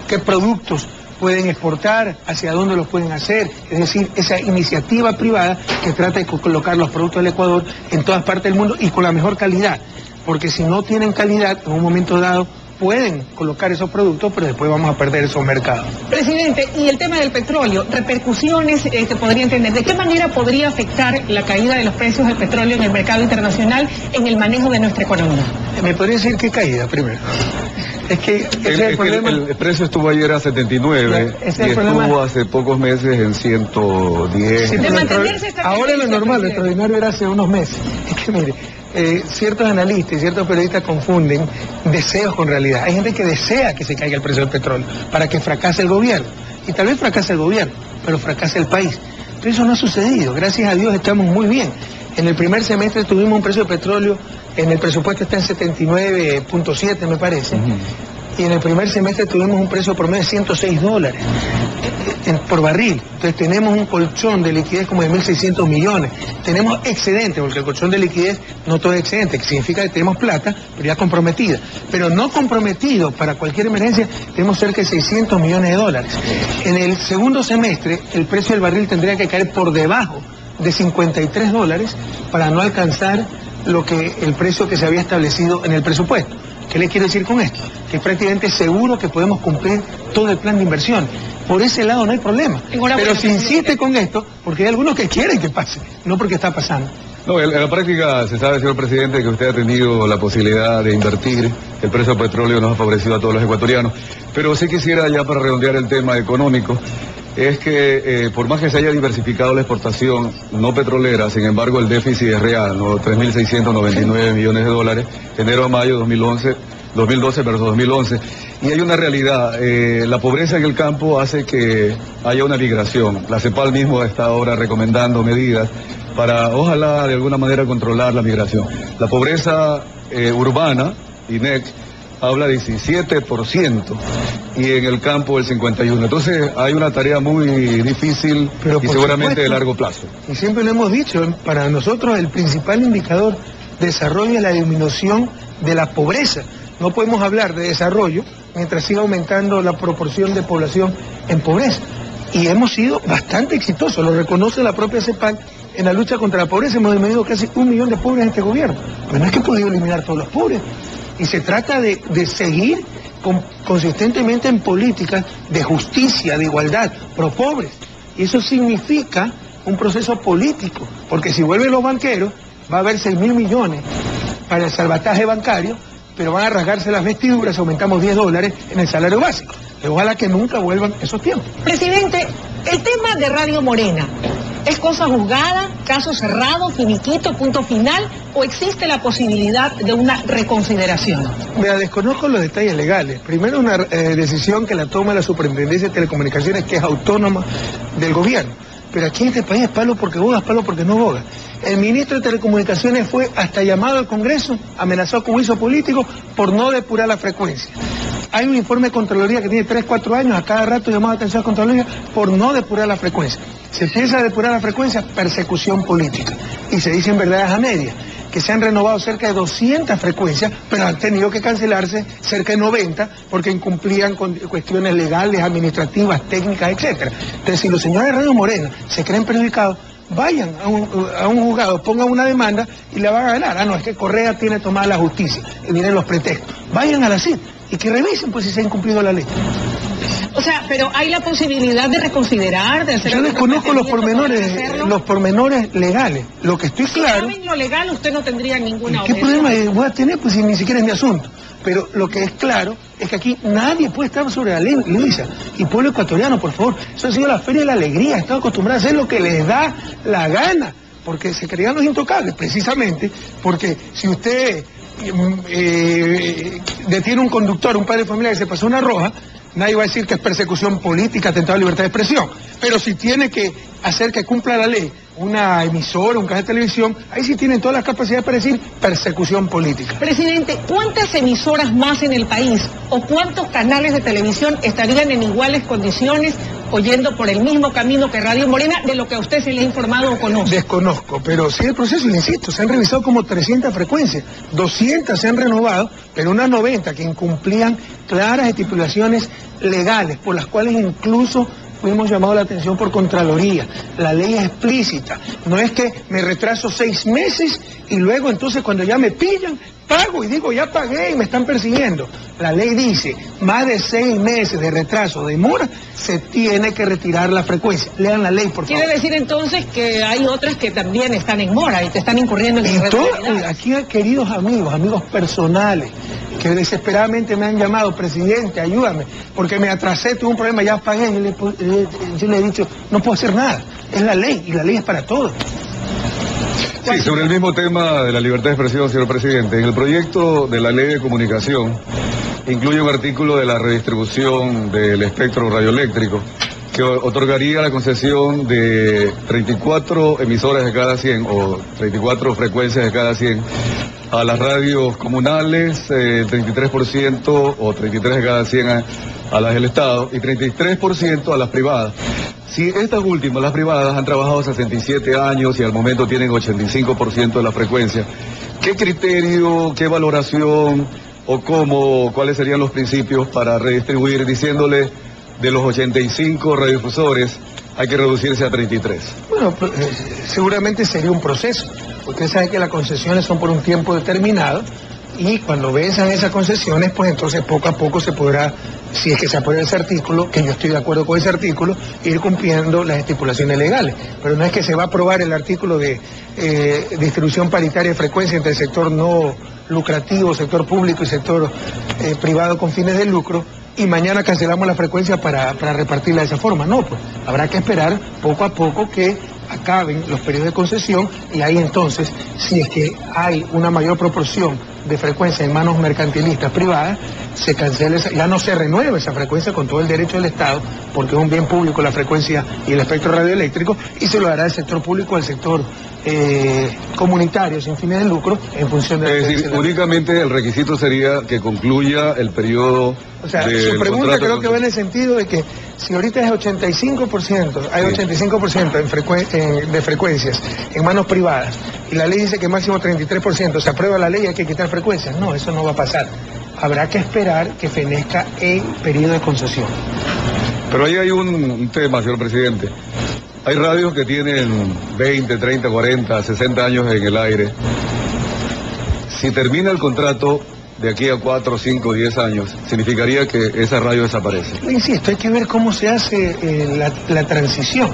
qué productos pueden exportar, hacia dónde los pueden hacer, es decir, esa iniciativa privada que trata de colocar los productos del Ecuador en todas partes del mundo y con la mejor calidad, porque si no tienen calidad, en un momento dado pueden colocar esos productos, pero después vamos a perder esos mercados. Presidente, y el tema del petróleo, repercusiones que podrían tener, ¿de qué manera podría afectar la caída de los precios del petróleo en el mercado internacional en el manejo de nuestra economía? ¿Me podría decir qué caída primero? Es que el precio estuvo ayer a 79 y estuvo hace pocos meses en 110. Sí, ahora es lo normal, lo extraordinario era hace unos meses. Es que mire, ciertos analistas y ciertos periodistas confunden deseos con realidad. Hay gente que desea que se caiga el precio del petróleo para que fracase el gobierno. Y tal vez fracase el gobierno, pero fracase el país. Pero eso no ha sucedido. Gracias a Dios estamos muy bien. En el primer semestre tuvimos un precio de petróleo, en el presupuesto está en 79.7 me parece, y en el primer semestre tuvimos un precio promedio de $106 por barril. Entonces tenemos un colchón de liquidez como de 1.600 millones. Tenemos excedente, porque el colchón de liquidez no todo es excedente, que significa que tenemos plata, pero ya comprometida. Pero no comprometido para cualquier emergencia, tenemos cerca de $600 millones. En el segundo semestre, el precio del barril tendría que caer por debajo de $53 para no alcanzar el precio que se había establecido en el presupuesto. ¿Qué le quiero decir con esto? Que es prácticamente seguro que podemos cumplir todo el plan de inversión. Por ese lado no hay problema. Pero si insiste con esto, porque hay algunos que quieren que pase, no porque está pasando. No, en la práctica se sabe, señor presidente, que usted ha tenido la posibilidad de invertir. El precio del petróleo nos ha favorecido a todos los ecuatorianos. Pero sí quisiera, ya para redondear el tema económico, es que por más que se haya diversificado la exportación no petrolera, sin embargo el déficit es real, ¿no? 3.699 millones de dólares, enero a mayo 2012 versus 2011. Y hay una realidad, la pobreza en el campo hace que haya una migración. La CEPAL mismo está ahora recomendando medidas para, ojalá, de alguna manera controlar la migración. La pobreza urbana, INEC, habla de 17% y en el campo el 51%. Entonces hay una tarea muy difícil y seguramente de largo plazo. Y siempre lo hemos dicho, para nosotros el principal indicador de desarrollo es la disminución de la pobreza. No podemos hablar de desarrollo mientras siga aumentando la proporción de población en pobreza. Y hemos sido bastante exitosos, lo reconoce la propia CEPAL en la lucha contra la pobreza. Hemos disminuido casi 1 millón de pobres en este gobierno. Pero no es que hemos podido eliminar todos los pobres. Y se trata de seguir consistentemente en políticas de justicia, de igualdad, pro pobres. Y eso significa un proceso político, porque si vuelven los banqueros, va a haber 6.000 millones para el salvataje bancario, pero van a rasgarse las vestiduras si aumentamos $10 en el salario básico. Pero ojalá que nunca vuelvan esos tiempos. Presidente, el tema de Radio Morena, ¿es cosa juzgada, caso cerrado, finiquito, punto final, o existe la posibilidad de una reconsideración? Mira, desconozco los detalles legales. Primero, una decisión que la toma la Superintendencia de Telecomunicaciones, que es autónoma del gobierno. Pero aquí en este país es palo porque bogas, palo porque no bogas. El ministro de Telecomunicaciones fue hasta llamado al Congreso, amenazado con juicio político por no depurar la frecuencia. Hay un informe de Contraloría que tiene 3, 4 años, a cada rato llamado a atención a Contraloría por no depurar la frecuencia. Se empieza a depurar la frecuencia, persecución política. Y se dicen verdades a medias, que se han renovado cerca de 200 frecuencias, pero han tenido que cancelarse cerca de 90 porque incumplían con cuestiones legales, administrativas, técnicas, etc. Entonces, si los señores de Radio Morena se creen perjudicados, vayan a un juzgado, pongan una demanda y la van a ganar. No, es que Correa tiene tomada la justicia y vienen los pretextos. Vayan a la CID y que revisen pues si se ha incumplido la ley. O sea, pero hay la posibilidad de reconsiderar, de hacer... Yo desconozco los pormenores legales. Lo que estoy claro... Si saben lo legal, usted no tendría ninguna ¿Qué objeción? problema voy a tener? Pues si ni siquiera es mi asunto. Pero lo que es claro es que aquí nadie puede estar sobre la ley, Luisa. Y pueblo ecuatoriano, por favor, eso ha sido la feria de la alegría. Están acostumbrados a hacer lo que les da la gana, porque se creían los intocables, precisamente porque si usted detiene un conductor, un padre de familia que se pasó una roja, nadie va a decir que es persecución política, atentado a la libertad de expresión. Pero si tiene que hacer que cumpla la ley una emisora, un canal de televisión, ahí sí tienen todas las capacidades para decir persecución política. Presidente, ¿cuántas emisoras más en el país o cuántos canales de televisión estarían en iguales condiciones o yendo por el mismo camino que Radio Morena, de lo que a usted se le ha informado o conoce? Desconozco, pero sí el proceso, le insisto, se han revisado como 300 frecuencias, 200 se han renovado, pero unas 90 que incumplían claras estipulaciones legales, por las cuales incluso fuimos llamados la atención por Contraloría. La ley es explícita, no es que me retraso 6 meses y luego entonces cuando ya me pillan, pago y digo ya pagué y me están persiguiendo. La ley dice, más de 6 meses de retraso o demora, se tiene que retirar la frecuencia. Lean la ley, por favor. Quiere decir entonces que hay otras que también están en mora y que están incurriendo en irregularidades. Aquí hay queridos amigos personales, que desesperadamente me han llamado, presidente, ayúdame, porque me atrasé, tuve un problema, ya pagué. Yo le he dicho, no puedo hacer nada, es la ley y la ley es para todos. Sí, sobre el mismo tema de la libertad de expresión, señor presidente, en el proyecto de la ley de comunicación incluye un artículo de la redistribución del espectro radioeléctrico que otorgaría la concesión de 34 emisoras de cada 100 o 34 frecuencias de cada 100 a las radios comunales, 33% o 33 de cada 100 a las del Estado y 33% a las privadas. Si estas últimas, las privadas, han trabajado 67 años y al momento tienen 85% de la frecuencia, ¿qué criterio, qué valoración o cuáles serían los principios para redistribuir, diciéndole de los 85 radiodifusores hay que reducirse a 33? Bueno, seguramente sería un proceso. Usted sabe que las concesiones son por un tiempo determinado y cuando venzan esas concesiones, pues entonces poco a poco se podrá, si es que se aprueba ese artículo, que yo estoy de acuerdo con ese artículo, ir cumpliendo las estipulaciones legales. Pero no es que se va a aprobar el artículo de distribución paritaria de frecuencia entre el sector no lucrativo, sector público y sector privado con fines de lucro, y mañana cancelamos la frecuencia para repartirla de esa forma. No, pues habrá que esperar poco a poco que acaben los periodos de concesión y ahí entonces, si es que hay una mayor proporción de frecuencia en manos mercantilistas privadas, se cancela ya no se renueva esa frecuencia con todo el derecho del Estado, porque es un bien público la frecuencia y el espectro radioeléctrico, y se lo dará el sector público al sector comunitario sin fines de lucro en función de... Es decir, únicamente el requisito sería que concluya el periodo. O sea, su pregunta creo que va en el sentido de que si ahorita es 85%, hay 85% de frecuencias en manos privadas, y la ley dice que máximo 33%, se aprueba la ley y hay que quitar frecuencias. No, eso no va a pasar. habrá que esperar que fenezca el periodo de concesión. Pero ahí hay un tema, señor presidente. Hay radios que tienen 20, 30, 40, 60 años en el aire. Si termina el contrato de aquí a 4, 5, 10 años, significaría que esa radio desaparece. Insisto, hay que ver cómo se hace la transición,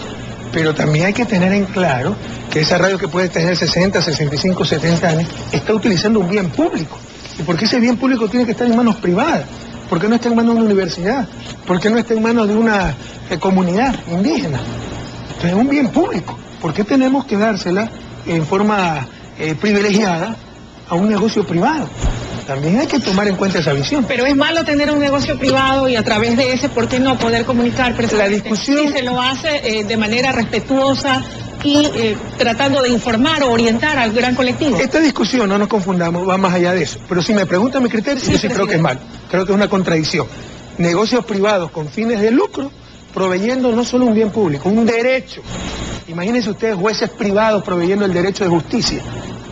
pero también hay que tener en claro que esa radio que puede tener 60, 65, 70 años, está utilizando un bien público. ¿Y por qué ese bien público tiene que estar en manos privadas? ¿Por qué no está en manos de una universidad? ¿Por qué no está en manos de una comunidad indígena? Entonces es un bien público. ¿Por qué tenemos que dársela en forma privilegiada a un negocio privado? También hay que tomar en cuenta esa visión. Pero es malo tener un negocio privado y a través de ese, ¿por qué no poder comunicar? La discusión... Si se lo hace de manera respetuosa y tratando de informar o orientar al gran colectivo. Esta discusión, no nos confundamos, va más allá de eso. Pero si me preguntan mi criterio, yo sí creo que es mal. Creo que es una contradicción. Negocios privados con fines de lucro, proveyendo no solo un bien público, un derecho. Imagínense ustedes jueces privados proveyendo el derecho de justicia.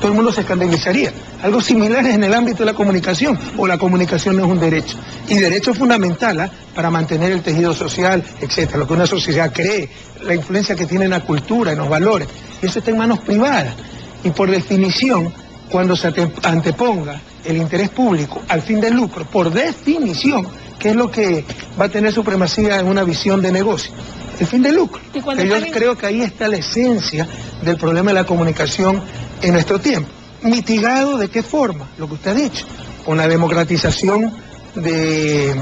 Todo el mundo se escandalizaría. Algo similar es en el ámbito de la comunicación, o la comunicación no es un derecho. Y derecho fundamental para mantener el tejido social, etcétera, lo que una sociedad cree, la influencia que tiene en la cultura, en los valores. Y eso está en manos privadas. Y por definición, cuando se anteponga el interés público al fin del lucro, por definición, ¿qué es lo que va a tener supremacía en una visión de negocio? El fin del lucro. Que yo creo que ahí está la esencia del problema de la comunicación en nuestro tiempo. ¿Mitigado de qué forma? Lo que usted ha dicho, con la democratización de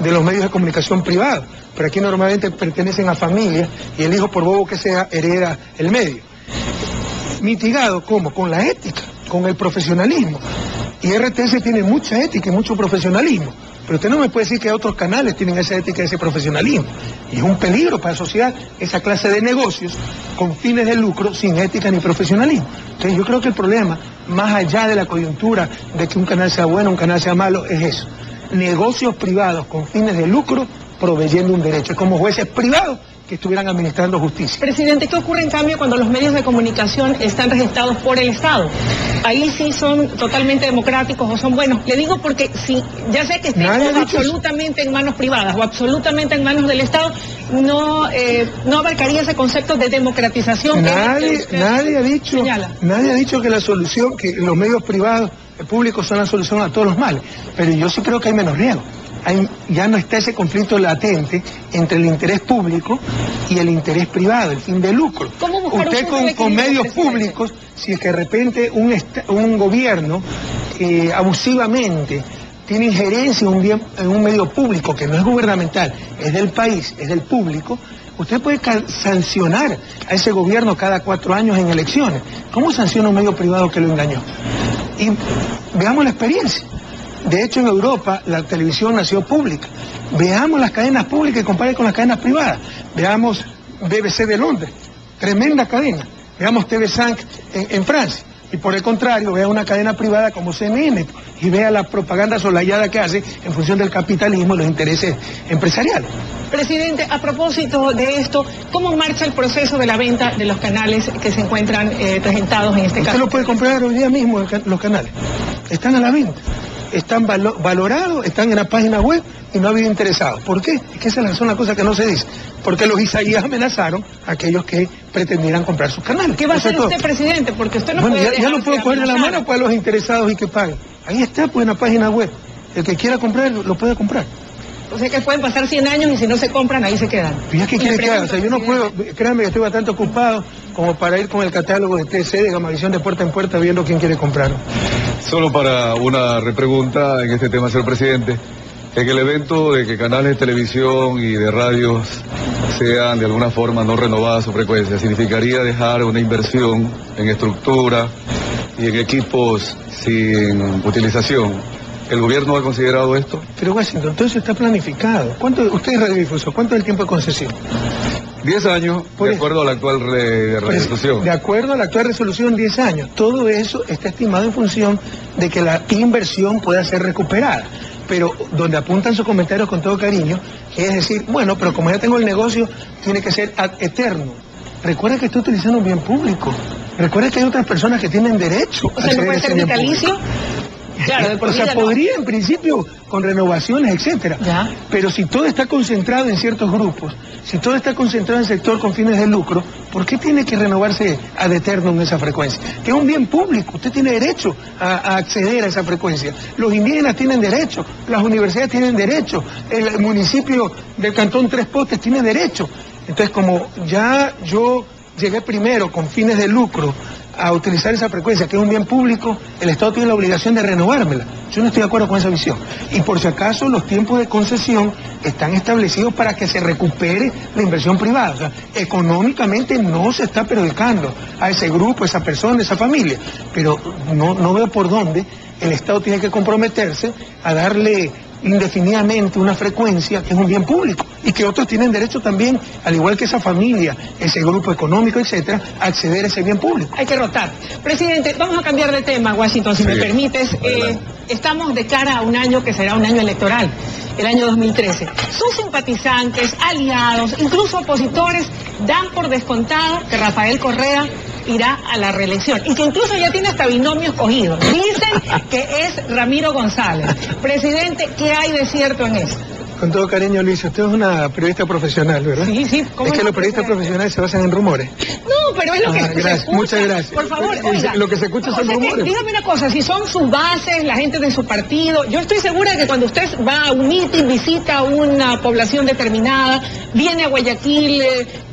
los medios de comunicación privados. Pero aquí normalmente pertenecen a familias y el hijo, por bobo que sea, hereda el medio. ¿Mitigado cómo? Con la ética, con el profesionalismo. Y RTS tiene mucha ética y mucho profesionalismo. Pero usted no me puede decir que otros canales tienen esa ética y ese profesionalismo. Y es un peligro para la sociedad esa clase de negocios con fines de lucro sin ética ni profesionalismo. Entonces yo creo que el problema, más allá de la coyuntura de que un canal sea bueno, un canal sea malo, es eso. Negocios privados con fines de lucro proveyendo un derecho. Es como jueces privados que estuvieran administrando justicia. Presidente, ¿qué ocurre en cambio cuando los medios de comunicación están registrados por el Estado? Ahí sí son totalmente democráticos o son buenos. Le digo porque si ya sé que estén absolutamente en manos privadas o absolutamente en manos del Estado, no abarcaría ese concepto de democratización. Nadie ha dicho que la solución, que los medios privados públicos son la solución a todos los males, pero yo sí creo que hay menos riesgo. Ya no está ese conflicto latente entre el interés público y el interés privado, el fin de lucro. Usted con medios públicos, si es que de repente un gobierno abusivamente tiene injerencia en un medio público que no es gubernamental, es del país, es del público, usted puede sancionar a ese gobierno cada 4 años en elecciones. ¿Cómo sanciona un medio privado que lo engañó? Y veamos la experiencia. De hecho, en Europa la televisión nació pública. Veamos las cadenas públicas y compare con las cadenas privadas. Veamos BBC de Londres, tremenda cadena. Veamos TV5 en Francia. Y por el contrario, vea una cadena privada como CNN y vea la propaganda solayada que hace en función del capitalismo y los intereses empresariales. Presidente, a propósito de esto, ¿cómo marcha el proceso de la venta de los canales que se encuentran presentados en este caso? Usted lo puede comprar hoy día mismo, los canales. Están a la venta. Están valorados, están en la página web y no ha habido interesados. ¿Por qué? Es que esas son las cosas que no se dicen. Porque los isaías amenazaron a aquellos que pretendieran comprar sus canales. ¿Qué va a hacer usted, presidente? Porque usted no puede... Ya no puedo coger de la mano para los interesados y que paguen. Ahí está, pues, en la página web. El que quiera comprar, lo puede comprar. O sea que pueden pasar 100 años y si no se compran, ahí se quedan. ¿Y qué quiere que haga? O sea, yo no puedo, créanme que estoy bastante ocupado como para ir con el catálogo de TC, de Gamavisión, de puerta en puerta, viendo quién quiere comprar. Solo para una repregunta en este tema, señor presidente. En el evento de que canales de televisión y de radios sean de alguna forma no renovadas su frecuencia, ¿significaría dejar una inversión en estructura y en equipos sin utilización? ¿El gobierno ha considerado esto? Pero Washington, todo eso está planificado. Usted es radiodifuso, ¿cuánto es el tiempo de concesión? 10 años, de acuerdo a la actual resolución. De acuerdo a la actual resolución, 10 años. Todo eso está estimado en función de que la inversión pueda ser recuperada. Pero donde apuntan sus comentarios con todo cariño, es decir, bueno, pero como ya tengo el negocio, tiene que ser ad eterno. Recuerda que estoy utilizando un bien público. Recuerda que hay otras personas que tienen derecho a ser vitalicio. Claro, o sea, podría en principio con renovaciones, etcétera. Ya. Pero si todo está concentrado en ciertos grupos, si todo está concentrado en el sector con fines de lucro, ¿por qué tiene que renovarse ad eternum esa frecuencia? Que es un bien público, usted tiene derecho a acceder a esa frecuencia. Los indígenas tienen derecho, las universidades tienen derecho, el municipio del Cantón Tres Postes tiene derecho. Entonces, como ya yo llegué primero con fines de lucro a utilizar esa frecuencia, que es un bien público, el Estado tiene la obligación de renovármela. Yo no estoy de acuerdo con esa visión. Y por si acaso, los tiempos de concesión están establecidos para que se recupere la inversión privada. O sea, económicamente no se está perjudicando a ese grupo, a esa persona, a esa familia. Pero no veo por dónde el Estado tiene que comprometerse a darle indefinidamente una frecuencia que es un bien público y que otros tienen derecho también, al igual que esa familia, ese grupo económico, etcétera, a acceder a ese bien público. Hay que rotar. Presidente, vamos a cambiar de tema, Washington, si me permites. Estamos de cara a un año que será un año electoral, el año 2013. Sus simpatizantes, aliados, incluso opositores, dan por descontado que Rafael Correa irá a la reelección y que incluso ya tiene hasta binomio escogido. Dicen que es Ramiro González. Presidente, ¿qué hay de cierto en eso? Con todo cariño, Luis, usted es una periodista profesional, ¿verdad? Sí. Es que los periodistas profesionales se basan en rumores. No, pero es lo que se escucha. Muchas gracias. Por favor, oiga. Lo que se escucha son rumores. Dígame una cosa, si son sus bases, la gente de su partido, yo estoy segura de que cuando usted va a un mitin, visita una población determinada, viene a Guayaquil,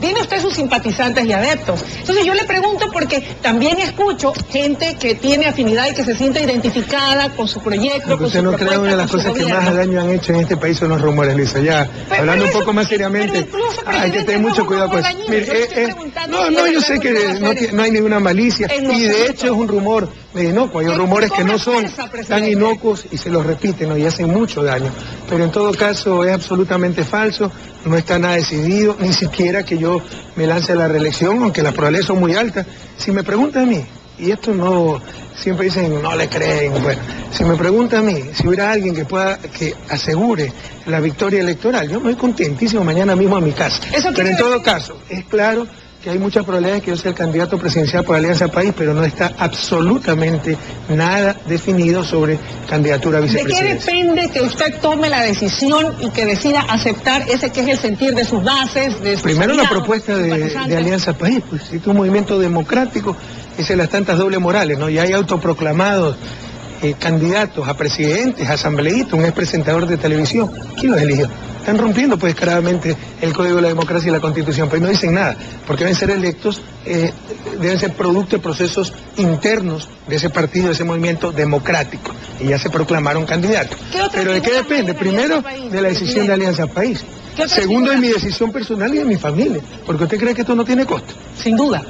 tiene usted sus simpatizantes y adeptos. Entonces yo le pregunto porque también escucho gente que tiene afinidad y que se siente identificada con su proyecto, con su propuesta, usted no cree una de las cosas que más daño han hecho en este país son los rumores, Lisa. Ya, hablando un poco más seriamente, hay que tener mucho cuidado con eso. Mire, no, yo sé que no hay ninguna malicia, y de hecho es un rumor de inocuo. Hay rumores que no son tan inocuos y se los repiten, ¿no? Y hacen mucho daño. Pero en todo caso es absolutamente falso, no está nada decidido, ni siquiera que yo me lance a la reelección, aunque las probabilidades son muy altas. Si me pregunta a mí, y esto no, siempre dicen no le creen, bueno, si me pregunta a mí, si hubiera alguien que asegure la victoria electoral, yo me voy contentísimo mañana mismo a mi casa. Pero en todo caso, es claro que hay muchas probabilidades que yo sea el candidato presidencial por Alianza País, pero no está absolutamente nada definido sobre candidatura a vicepresidencia. ¿De qué depende que usted tome la decisión y que decida aceptar ese que es el sentir de sus bases, de sus Primero aliados, la propuesta de Alianza País, pues es un movimiento democrático, es de las tantas dobles morales, ¿no? Y hay autoproclamados candidatos a presidentes, a asambleístas, un expresentador de televisión. ¿Quién los eligió? Están rompiendo pues descaradamente el Código de la Democracia y la Constitución, pero no dicen nada, porque deben ser electos, deben ser producto de procesos internos de ese partido, de ese movimiento democrático, y ya se proclamaron candidatos. ¿Pero de qué depende? Primero, de la decisión de Alianza País. Segundo, de mi decisión personal y de mi familia, porque usted cree que esto no tiene costo. Sin duda.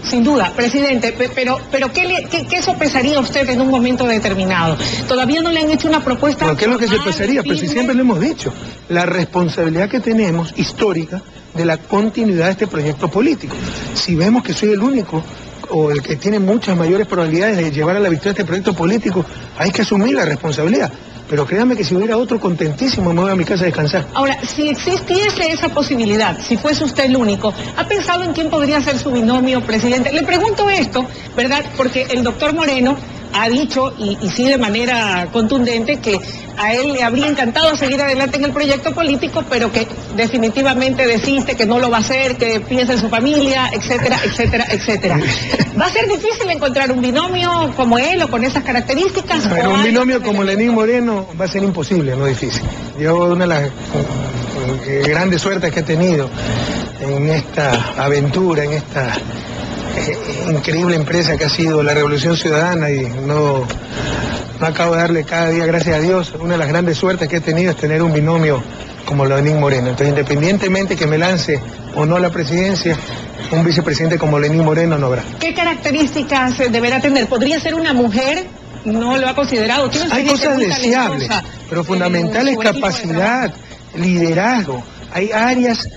Sin duda, presidente, pero ¿qué sopesaría usted en un momento determinado? Todavía no le han hecho una propuesta. ¿Pero qué es lo que sopesaría? Pero si siempre lo hemos dicho, la responsabilidad que tenemos histórica de la continuidad de este proyecto político. Si vemos que soy el único o el que tiene muchas mayores probabilidades de llevar a la victoria este proyecto político, hay que asumir la responsabilidad. Pero créanme que si hubiera otro, contentísimo, me voy a mi casa a descansar. Ahora, si existiese esa posibilidad, si fuese usted el único, ¿ha pensado en quién podría ser su binomio, presidente? Le pregunto esto, ¿verdad? Porque el doctor Moreno ha dicho, y sí de manera contundente, que a él le habría encantado seguir adelante en el proyecto político, pero que definitivamente desiste, que no lo va a hacer, que piensa en su familia, etcétera, etcétera, etcétera. ¿Va a ser difícil encontrar un binomio como él o con esas características? Pero un binomio como Lenín Moreno va a ser imposible, no difícil. Yo una de las grandes suertes que he tenido en esta aventura, en esta increíble empresa que ha sido la Revolución Ciudadana, y no acabo de darle cada día, gracias a Dios, una de las grandes suertes que he tenido es tener un binomio como Lenín Moreno. Entonces, independientemente que me lance o no a la presidencia, un vicepresidente como Lenín Moreno no habrá. ¿Qué características deberá tener? ¿Podría ser una mujer? ¿No lo ha considerado? Hay cosas deseables, pero fundamental es capacidad, liderazgo. Hay áreas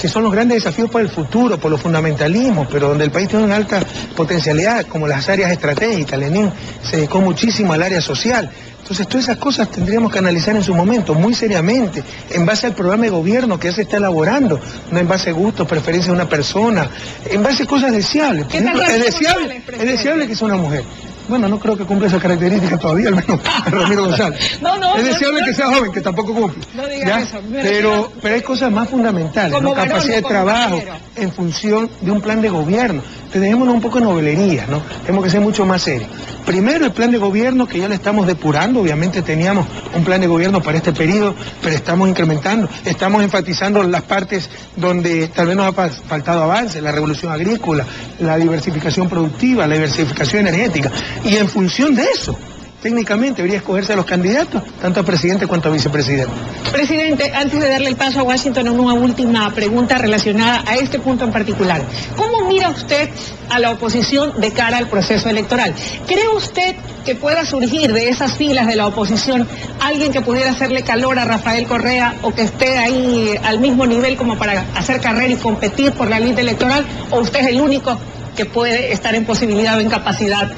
que son los grandes desafíos para el futuro, por los fundamentalismos, pero donde el país tiene una alta potencialidad, como las áreas estratégicas. Lenín se dedicó muchísimo al área social. Entonces, todas esas cosas tendríamos que analizar en su momento, muy seriamente, en base al programa de gobierno que ya se está elaborando, no en base a gustos, preferencias de una persona, en base a cosas deseables. Por ejemplo, es deseable que sea una mujer. Bueno, no creo que cumpla esa característica todavía, al menos Ramiro González. Es deseable que sea joven, que tampoco cumple. No digas eso. Pero hay cosas más fundamentales, ¿no? Capacidad de trabajo en función de un plan de gobierno. Entonces dejémonos un poco de novelería, ¿no? Tenemos que ser mucho más serios. Primero, el plan de gobierno, que ya lo estamos depurando. Obviamente teníamos un plan de gobierno para este periodo, pero estamos incrementando, estamos enfatizando las partes donde tal vez nos ha faltado avance: la revolución agrícola, la diversificación productiva, la diversificación energética. Y en función de eso, técnicamente debería escogerse a los candidatos, tanto a presidente cuanto a vicepresidente. Presidente, antes de darle el paso a Washington, una última pregunta relacionada a este punto en particular. ¿Cómo mira usted a la oposición de cara al proceso electoral? ¿Cree usted que pueda surgir de esas filas de la oposición alguien que pudiera hacerle calor a Rafael Correa, o que esté ahí al mismo nivel como para hacer carrera y competir por la lista electoral? ¿O usted es el único que puede estar en posibilidad o en capacidad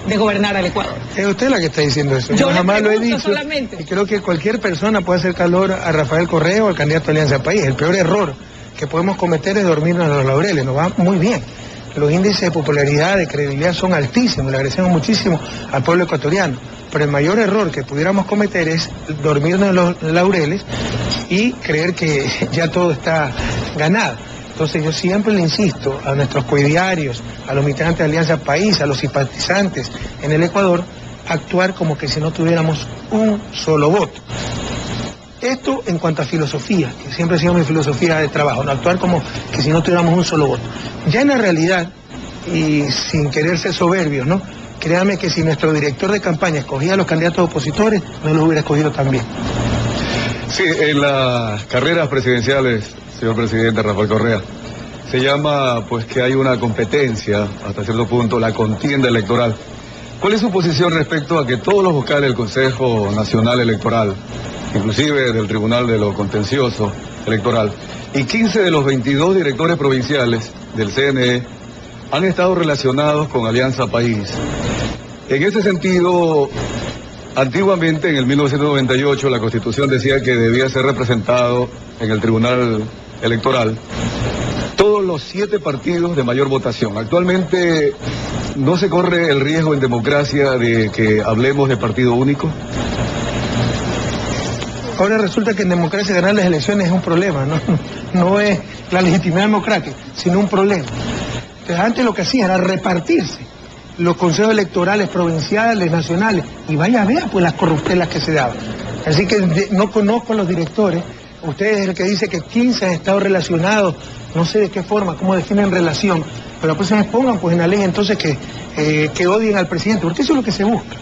de gobernar al Ecuador? Es usted la que está diciendo eso. Yo jamás lo he dicho. Solamente. Y creo que cualquier persona puede hacer calor a Rafael Correa o al candidato de Alianza País. El peor error que podemos cometer es dormirnos en los laureles. Nos va muy bien. Los índices de popularidad, de credibilidad son altísimos. Le agradecemos muchísimo al pueblo ecuatoriano. Pero el mayor error que pudiéramos cometer es dormirnos en los laureles y creer que ya todo está ganado. Entonces yo siempre le insisto a nuestros coidiarios, a los militantes de Alianza País, a los simpatizantes en el Ecuador, actuar como que si no tuviéramos un solo voto. Esto en cuanto a filosofía, que siempre ha sido mi filosofía de trabajo, no actuar como que si no tuviéramos un solo voto. Ya en la realidad, y sin querer ser soberbios, ¿no? Créame que si nuestro director de campaña escogía a los candidatos opositores, no los hubiera escogido también. Sí, en las carreras presidenciales, señor presidente Rafael Correa, se llama pues que hay una competencia, hasta cierto punto, la contienda electoral. ¿Cuál es su posición respecto a que todos los vocales del Consejo Nacional Electoral, inclusive del Tribunal de lo Contencioso Electoral, y 15 de los 22 directores provinciales del CNE han estado relacionados con Alianza País? En ese sentido, antiguamente, en el 1998, la Constitución decía que debía ser representado en el Tribunal Electoral todos los 7 partidos de mayor votación. Actualmente, ¿no se corre el riesgo en democracia de que hablemos de partido único? Ahora resulta que en democracia ganar las elecciones es un problema, ¿no? No es la legitimidad democrática, sino un problema. Entonces, antes lo que hacían era repartirse los consejos electorales provinciales, nacionales, y vaya a ver pues las corruptelas que se daban. Así que no conozco a los directores. Usted es el que dice que 15 han estado relacionados, no sé de qué forma, cómo definen relación, pero pues se les pongan pues en la ley entonces que odien al presidente, porque eso es lo que se busca.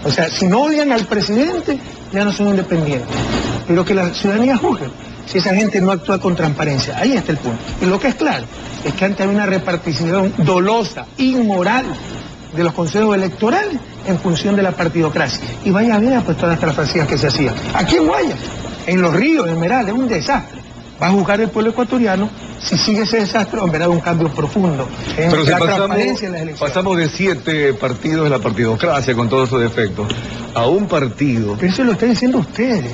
O sea, si no odian al presidente, ya no son independientes. Pero que la ciudadanía juzgue si esa gente no actúa con transparencia. Ahí está el punto. Y lo que es claro es que antes había una repartición dolosa, inmoral, de los consejos electorales en función de la partidocracia. Y vaya a ver pues todas las transferencias que se hacían. Aquí en Guayas, en Los Ríos, en Esmeralda, es un desastre. Va a juzgar el pueblo ecuatoriano si sigue ese desastre, en verdad un cambio profundo en pero si la transparencia en las elecciones. Pasamos de 7 partidos de la partidocracia con todos sus defectos a un partido. Pero eso lo están diciendo ustedes.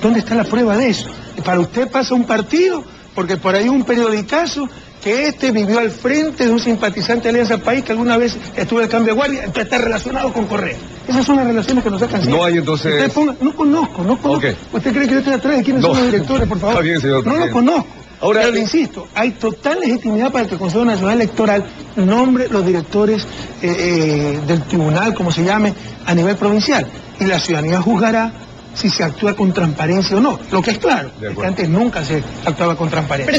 ¿Dónde está la prueba de eso? Para usted pasa un partido, porque por ahí un periodicazo que vivió al frente de un simpatizante de Alianza País que alguna vez estuvo en el cambio de guardia, entonces está relacionado con Correa. Esas son las relaciones que nos sacan. No hay entonces... No conozco. Okay. ¿Usted cree que yo estoy atrás de quiénes son los directores, por favor? Está bien, señor. No lo conozco. Ahora, pero le insisto, hay total legitimidad para que el Consejo Nacional Electoral nombre los directores del tribunal, como se llame, a nivel provincial. Y la ciudadanía juzgará si se actúa con transparencia o no. Lo que es claro es que antes nunca se actuaba con transparencia.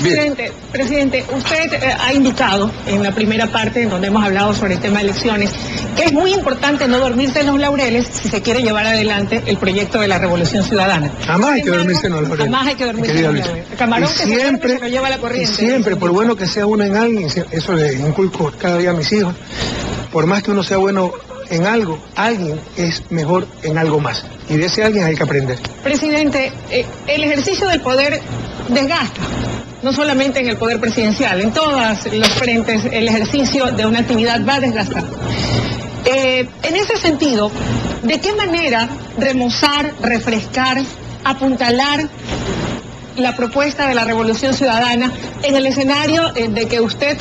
Presidente, usted ha indicado en la primera parte, en donde hemos hablado sobre el tema de elecciones, que es muy importante no dormirse en los laureles si se quiere llevar adelante el proyecto de la Revolución Ciudadana. Jamás hay que dormirse en los laureles. Jamás hay que dormirse en los laureles. El camarón que siempre se lo lleva la corriente. Siempre, por bueno que sea uno en alguien, eso le inculco cada día a mis hijos, por más que uno sea bueno en algo, alguien es mejor en algo más. Y de ese alguien hay que aprender. Presidente, el ejercicio del poder desgasta, no solamente en el poder presidencial, en todos los frentes el ejercicio de una actividad va desgastando. En ese sentido, ¿de qué manera remozar, refrescar, apuntalar la propuesta de la Revolución Ciudadana en el escenario de que usted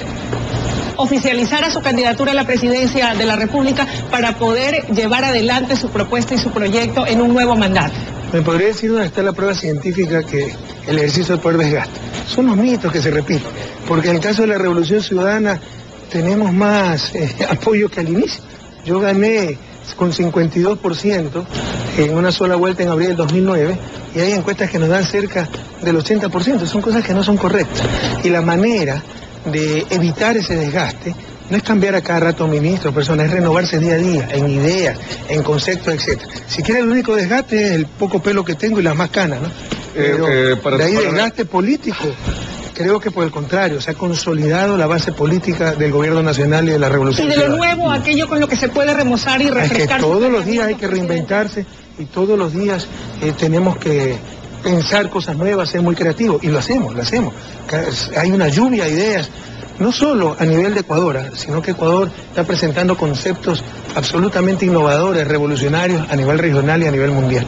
oficializara su candidatura a la presidencia de la República para poder llevar adelante su propuesta y su proyecto en un nuevo mandato? ¿Me podría decir dónde está la prueba científica que el ejercicio del poder desgasta? Son los mitos que se repiten, porque en el caso de la Revolución Ciudadana tenemos más apoyo que al inicio. Yo gané con 52% en una sola vuelta en abril del 2009, y hay encuestas que nos dan cerca del 80%, son cosas que no son correctas. Y la manera de evitar ese desgaste no es cambiar a cada rato ministro, persona, es renovarse día a día, en ideas, en conceptos, etc. Si quiere, el único desgaste es el poco pelo que tengo y las más canas, ¿no? Pero de ahí desgaste político, creo que por el contrario, se ha consolidado la base política del gobierno nacional y de la Revolución Ciudadana. Y de lo Ciudadana. nuevo, aquello con lo que se puede remozar y refrescar. Es que todos los días hay que reinventarse y todos los días tenemos que pensar cosas nuevas, ser muy creativos, y lo hacemos. Hay una lluvia de ideas, no solo a nivel de Ecuador, sino que Ecuador está presentando conceptos absolutamente innovadores, revolucionarios a nivel regional y a nivel mundial.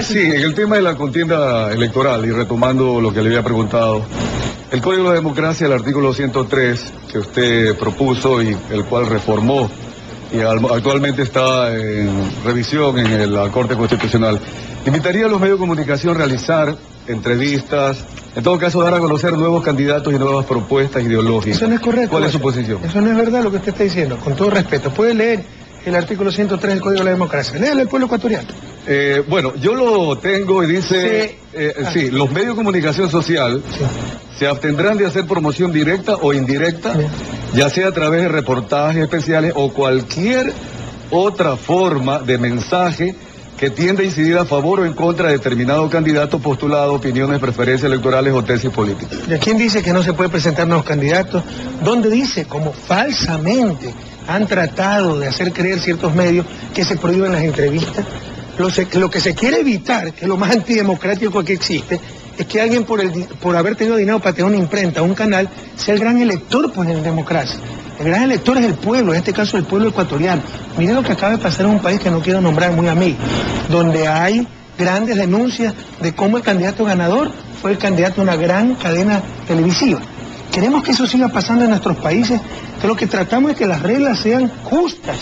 Sí, en el tema de la contienda electoral, y retomando lo que le había preguntado, el Código de Democracia, el artículo 103, que usted propuso y el cual reformó, y actualmente está en revisión en la Corte Constitucional, invitaría a los medios de comunicación a realizar entrevistas, en todo caso dar a conocer nuevos candidatos y nuevas propuestas ideológicas. Eso no es correcto. ¿Cuál es su posición? Eso no es verdad lo que usted está diciendo, con todo respeto. Puede leer el artículo 103 del Código de la Democracia. Léale al pueblo ecuatoriano. Bueno, yo lo tengo y dice, sí, los medios de comunicación social se abstendrán de hacer promoción directa o indirecta, ya sea a través de reportajes especiales o cualquier otra forma de mensaje que tienda a incidir a favor o en contra de determinado candidato, postulado, opiniones, preferencias electorales o tesis políticas. ¿Y a quién dice que no se puede presentar nuevos candidatos? ¿Dónde dice, como falsamente han tratado de hacer creer ciertos medios, que se prohíben las entrevistas? Lo que se quiere evitar, que es lo más antidemocrático que existe, es que alguien por haber tenido dinero para tener una imprenta o un canal, sea el gran elector pues, en democracia. El gran elector es el pueblo, en este caso el pueblo ecuatoriano. Miren lo que acaba de pasar en un país que no quiero nombrar, muy amigo, donde hay grandes denuncias de cómo el candidato ganador fue el candidato de una gran cadena televisiva. Queremos que eso siga pasando en nuestros países, que lo que tratamos es que las reglas sean justas,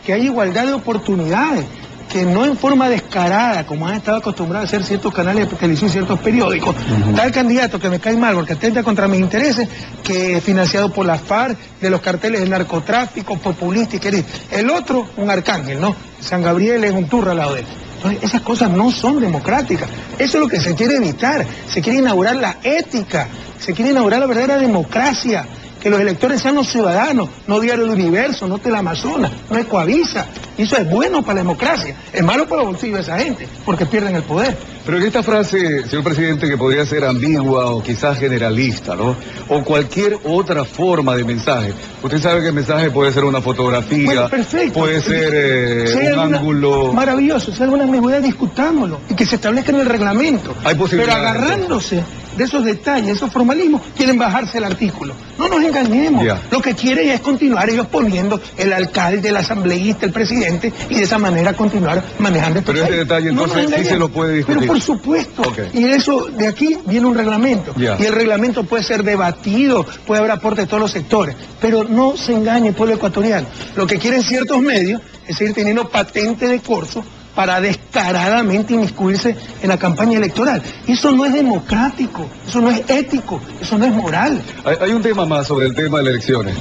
que haya igualdad de oportunidades, que no en forma descarada, como han estado acostumbrados a hacer ciertos canales de televisión, ciertos periódicos, tal candidato que me cae mal porque atenta contra mis intereses, que es financiado por la FARC, de los carteles del narcotráfico, populista y querido. El otro, un arcángel, ¿no? San Gabriel es un turro al lado de él. Entonces, esas cosas no son democráticas. Eso es lo que se quiere evitar. Se quiere inaugurar la ética, se quiere inaugurar la verdadera democracia. Que los electores sean los ciudadanos, no Diario del Universo, no Teleamazonas, no Ecoavisa. Y eso es bueno para la democracia, es malo para los bolsillos de esa gente, porque pierden el poder. Pero en esta frase, señor presidente, que podría ser ambigua o quizás generalista, ¿no? O cualquier otra forma de mensaje. Usted sabe que el mensaje puede ser una fotografía, bueno, perfecto. Puede ser un ángulo. Maravilloso, si hay alguna ambigüedad, discutámoslo y que se establezca en el reglamento. Hay posibilidades. Pero agarrándose de esos detalles, esos formalismos, quieren bajarse el artículo. No nos engañemos. Ya. Lo que quieren es continuar ellos poniendo el alcalde, el asambleísta, el presidente, y de esa manera continuar manejando este Pero país. ese detalle entonces sí se lo puede discutir. Pero por supuesto. Okay. Y eso, de aquí viene un reglamento. Ya. Y el reglamento puede ser debatido, puede haber aporte de todos los sectores. Pero no se engañe, pueblo ecuatoriano. Lo que quieren ciertos medios es seguir teniendo patente de corso para descaradamente inmiscuirse en la campaña electoral. Eso no es democrático, eso no es ético, eso no es moral. Hay un tema más sobre el tema de las elecciones.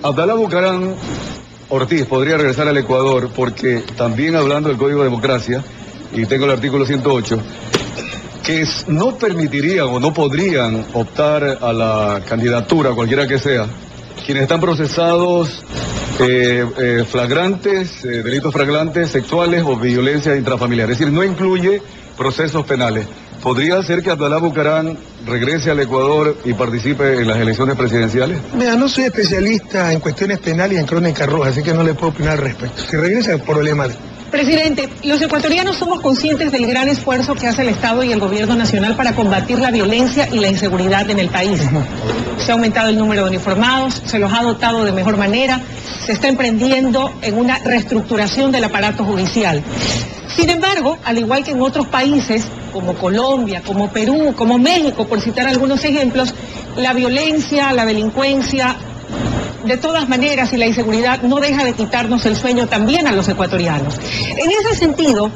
Abdalá Bucaram Ortiz podría regresar al Ecuador porque también hablando del Código de Democracia, y tengo el artículo 108, que no permitirían o no podrían optar a la candidatura, cualquiera que sea, quienes están procesados flagrantes, delitos flagrantes, sexuales o violencia intrafamiliar. Es decir, no incluye procesos penales. ¿Podría ser que Abdalá Bucaram regrese al Ecuador y participe en las elecciones presidenciales? Mira, no soy especialista en cuestiones penales y en crónica roja, así que no le puedo opinar al respecto. Si regresa, es problema de... Presidente, los ecuatorianos somos conscientes del gran esfuerzo que hace el Estado y el Gobierno Nacional para combatir la violencia y la inseguridad en el país. Se ha aumentado el número de uniformados, se los ha dotado de mejor manera, se está emprendiendo en una reestructuración del aparato judicial. Sin embargo, al igual que en otros países, como Colombia, como Perú, como México, por citar algunos ejemplos, la violencia, la delincuencia de todas maneras, y la inseguridad no deja de quitarnos el sueño también a los ecuatorianos. En ese sentido,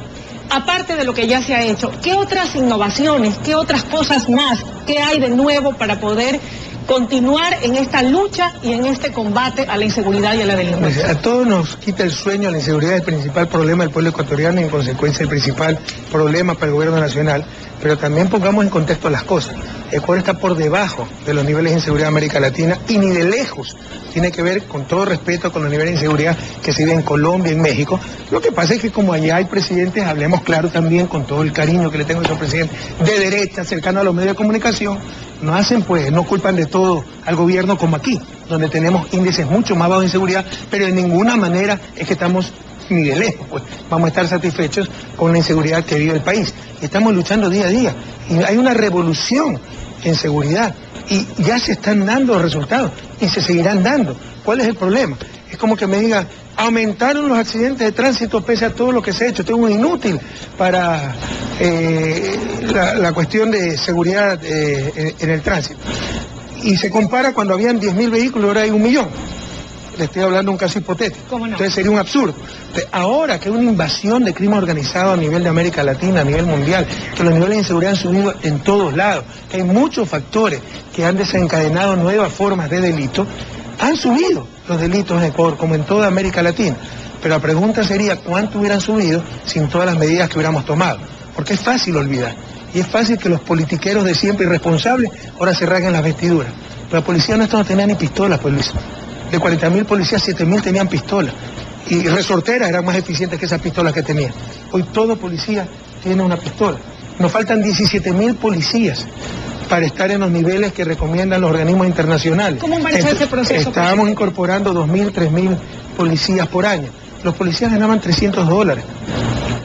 aparte de lo que ya se ha hecho, ¿qué otras innovaciones, qué otras cosas más, qué hay de nuevo para poder continuar en esta lucha y en este combate a la inseguridad y a la delincuencia? A todos nos quita el sueño, la inseguridad es el principal problema del pueblo ecuatoriano y en consecuencia el principal problema para el gobierno nacional, pero también pongamos en contexto las cosas. Ecuador está por debajo de los niveles de inseguridad de América Latina y ni de lejos tiene que ver, con todo respeto, con los niveles de inseguridad que se vive en Colombia, en México. Lo que pasa es que como allá hay presidentes, hablemos claro también, con todo el cariño que le tengo a esos presidentes de derecha, cercanos a los medios de comunicación, no hacen pues, no culpan de todo al gobierno como aquí, donde tenemos índices mucho más bajos de inseguridad, pero de ninguna manera es que estamos ni de lejos, pues vamos a estar satisfechos con la inseguridad que vive el país. Y estamos luchando día a día. Y hay una revolución en seguridad y ya se están dando resultados y se seguirán dando. ¿Cuál es el problema? Es como que me digan, aumentaron los accidentes de tránsito pese a todo lo que se ha hecho. Esto es muy inútil para la cuestión de seguridad en el tránsito. Y se compara cuando habían 10.000 vehículos, ahora hay 1 millón. Le estoy hablando de un caso hipotético. ¿Cómo no? Entonces sería un absurdo. Entonces, ahora que hay una invasión de crimen organizado a nivel de América Latina, a nivel mundial, que los niveles de inseguridad han subido en todos lados, que hay muchos factores que han desencadenado nuevas formas de delito, han subido los delitos en Ecuador, como en toda América Latina. Pero la pregunta sería, ¿cuánto hubieran subido sin todas las medidas que hubiéramos tomado? Porque es fácil olvidar. Y es fácil que los politiqueros de siempre irresponsables ahora se rasguen las vestiduras. Pero la policía nuestra no tenía ni pistolas, pues Luis. De 40.000 policías, 7.000 tenían pistolas. Y resorteras eran más eficientes que esas pistolas que tenían. Hoy todo policía tiene una pistola. Nos faltan 17.000 policías para estar en los niveles que recomiendan los organismos internacionales. ¿Cómo marcha ese proceso? Estábamos incorporando 2.000, 3.000 policías por año. Los policías ganaban $300.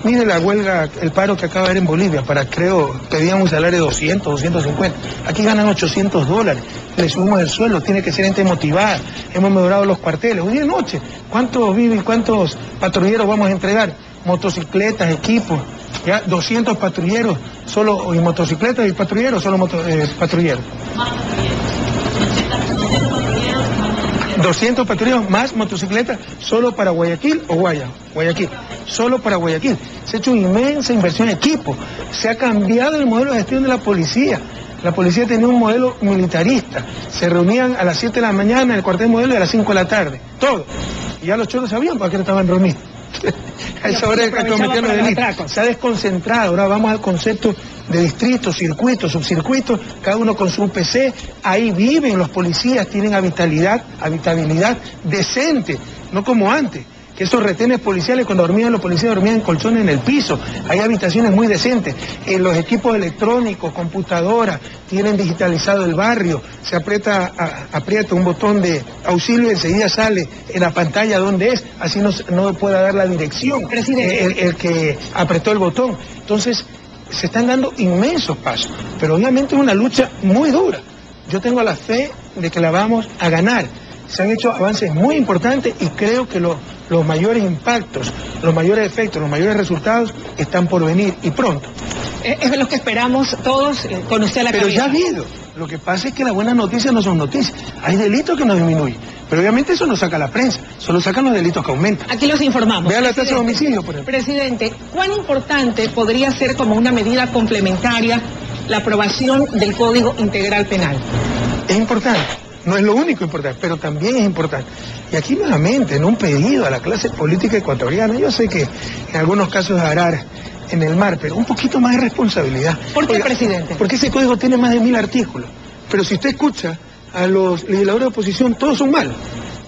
Mire la huelga, el paro que acaba de haber en Bolivia, pedían un salario de 200, 250. Aquí ganan $800. Le subimos el sueldo, tiene que ser gente motivada. Hemos mejorado los cuarteles. Hoy día noche, ¿cuántos viven, cuántos patrulleros vamos a entregar? Motocicletas, equipos, ya 200 patrulleros, solo y motocicletas y patrulleros, solo patrulleros. 200 patrulleros más motocicletas solo para Guayaquil o Guayaquil, solo para Guayaquil. Se ha hecho una inmensa inversión en equipo, se ha cambiado el modelo de gestión de la policía. La policía tenía un modelo militarista, se reunían a las 7 de la mañana en el cuartel modelo y a las 5 de la tarde, todo. Y ya los choros sabían para qué estaban reunidos. A esa hora cometían los delitos. Se ha desconcentrado, ahora vamos al concepto de distritos, circuitos, subcircuitos, cada uno con su UPC, ahí viven los policías, tienen habitabilidad decente, no como antes, que esos retenes policiales cuando dormían los policías dormían en colchones en el piso, hay habitaciones muy decentes, los equipos electrónicos, computadoras, tienen digitalizado el barrio, se aprieta un botón de auxilio y enseguida sale en la pantalla dónde es, así no pueda dar la dirección, el que apretó el botón. Entonces, se están dando inmensos pasos, pero obviamente es una lucha muy dura. Yo tengo la fe de que la vamos a ganar. Se han hecho avances muy importantes y creo que los mayores impactos, los mayores efectos, los mayores resultados están por venir y pronto. Es lo que esperamos todos con usted a la cabeza. Pero ya ha habido. Lo que pasa es que las buenas noticias no son noticias. Hay delitos que no disminuyen. Pero obviamente eso no saca la prensa, solo sacan los delitos que aumentan. Aquí los informamos. Vea la tasa de homicidio, por ejemplo. Presidente, ¿cuán importante podría ser como una medida complementaria la aprobación del Código Integral Penal? Es importante, no es lo único importante, pero también es importante. Y aquí nuevamente, en un pedido a la clase política ecuatoriana, yo sé que en algunos casos hará en el mar, pero un poquito más de responsabilidad. ¿Por qué, presidente? Porque ese código tiene más de 1000 artículos, pero si usted escucha a los legisladores de oposición, todos son malos.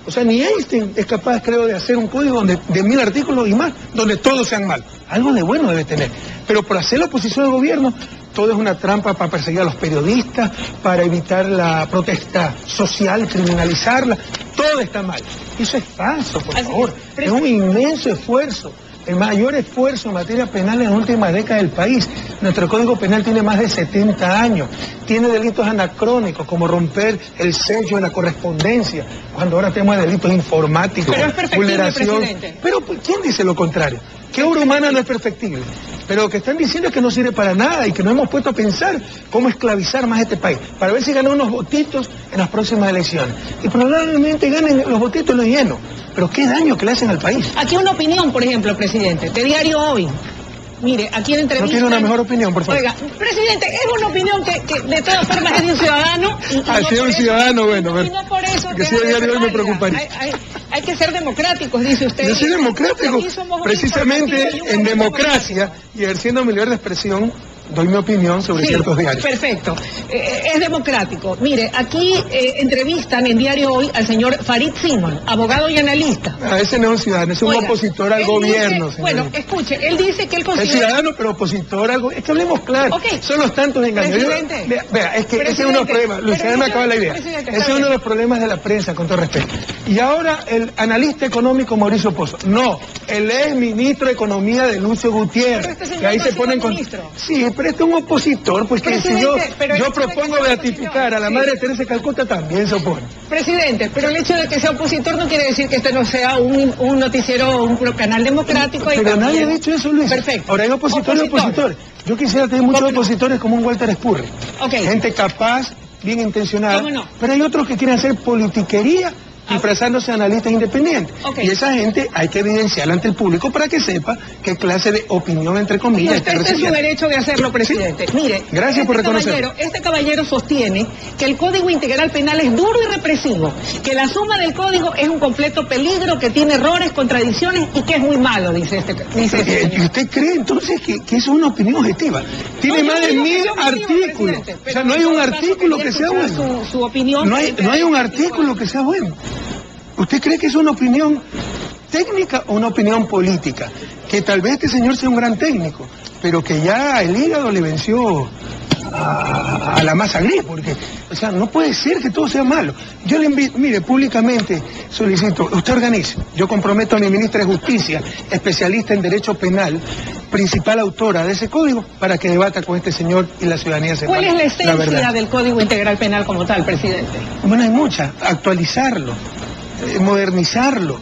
O sea, ni Einstein es capaz, creo, de hacer un código de 1000 artículos y más, donde todos sean malos. Algo de bueno debe tener. Pero por hacer la oposición al gobierno, todo es una trampa para perseguir a los periodistas, para evitar la protesta social, criminalizarla. Todo está mal. Eso es falso, por favor. Es un inmenso esfuerzo, el mayor esfuerzo en materia penal en las últimas décadas del país. Nuestro Código Penal tiene más de 70 años, tiene delitos anacrónicos como romper el sello de la correspondencia, cuando ahora tenemos delitos informáticos, pero es perfectible, vulneración. presidente. Pero ¿quién dice lo contrario? ¿Qué obra humana no es perfectible? Pero lo que están diciendo es que no sirve para nada y que no hemos puesto a pensar cómo esclavizar más este país, para ver si ganan unos votitos en las próximas elecciones. Y probablemente ganen los votitos los llenos. Pero qué daño que le hacen al país. Aquí una opinión, por ejemplo, presidente, de Diario Hoy. Mire, aquí en entrevista... ¿No tiene una mejor opinión, por favor? Oiga, presidente, es una opinión que de todas formas es de un ciudadano. Si es un ciudadano, bueno. Y no por eso... Que si es Diario Hoy me preocuparía. Hay que ser democráticos, dice usted. Yo soy democrático. Precisamente en democracia y ejerciendo mi libertad de expresión, doy mi opinión sobre ciertos diarios. Perfecto. Es democrático. Mire, aquí entrevistan en Diario Hoy al señor Farid Simon, abogado y analista. Ese no es un ciudadano, es un opositor al gobierno. Dice, bueno, escuche, él dice que él considera... Es ciudadano, pero opositor al gobierno. Es que hablemos claro. Okay. Son los tantos engaños. Vea, es que ese es uno de los problemas. Luciana me acaba la idea. Ese es uno de los problemas de la prensa, con todo respeto. Y ahora el analista económico Mauricio Pozo. No, él es ministro de Economía de Lucio Gutiérrez. Pero que ahí se ponen con... Sí, pero este es un opositor, pues que si yo propongo beatificar a la Madre Teresa de Calcuta, también se opone. Presidente, pero el hecho de que sea opositor no quiere decir que este no sea un noticiero, un canal democrático. Pero nadie ha dicho eso, Luis. Perfecto. Ahora hay opositores y opositores. Yo quisiera tener muchos opositores como un Walter Spurri. Okay. Gente capaz, bien intencionada. ¿Cómo no? Pero hay otros que quieren hacer politiquería disfrazándose de analistas independientes. Okay. Y esa gente hay que evidenciarla ante el público para que sepa qué clase de opinión, entre comillas, está recibiendo. Usted es su derecho de hacerlo, presidente. Sí. Mire, gracias por reconocerlo. Este caballero sostiene que el Código Integral Penal es duro y represivo, que la suma del código es un completo peligro, que tiene errores, contradicciones y que es muy malo, dice este señor. ¿Y usted cree entonces que eso es una opinión objetiva? Tiene más de 1000 artículos. O sea, no hay un artículo que sea bueno. Su opinión. No hay un artículo que sea bueno. ¿Usted cree que es una opinión técnica o una opinión política? Que tal vez este señor sea un gran técnico, pero que ya el hígado le venció a la masa gris, porque, o sea, no puede ser que todo sea malo. Yo le invito, mire, públicamente solicito, usted organice, yo comprometo a mi ministra de Justicia, especialista en Derecho Penal, principal autora de ese código, para que debata con este señor y la ciudadanía sepa. ¿Cuál es la esencia del Código Integral Penal como tal, presidente? Bueno, hay mucha, actualizarlo, modernizarlo.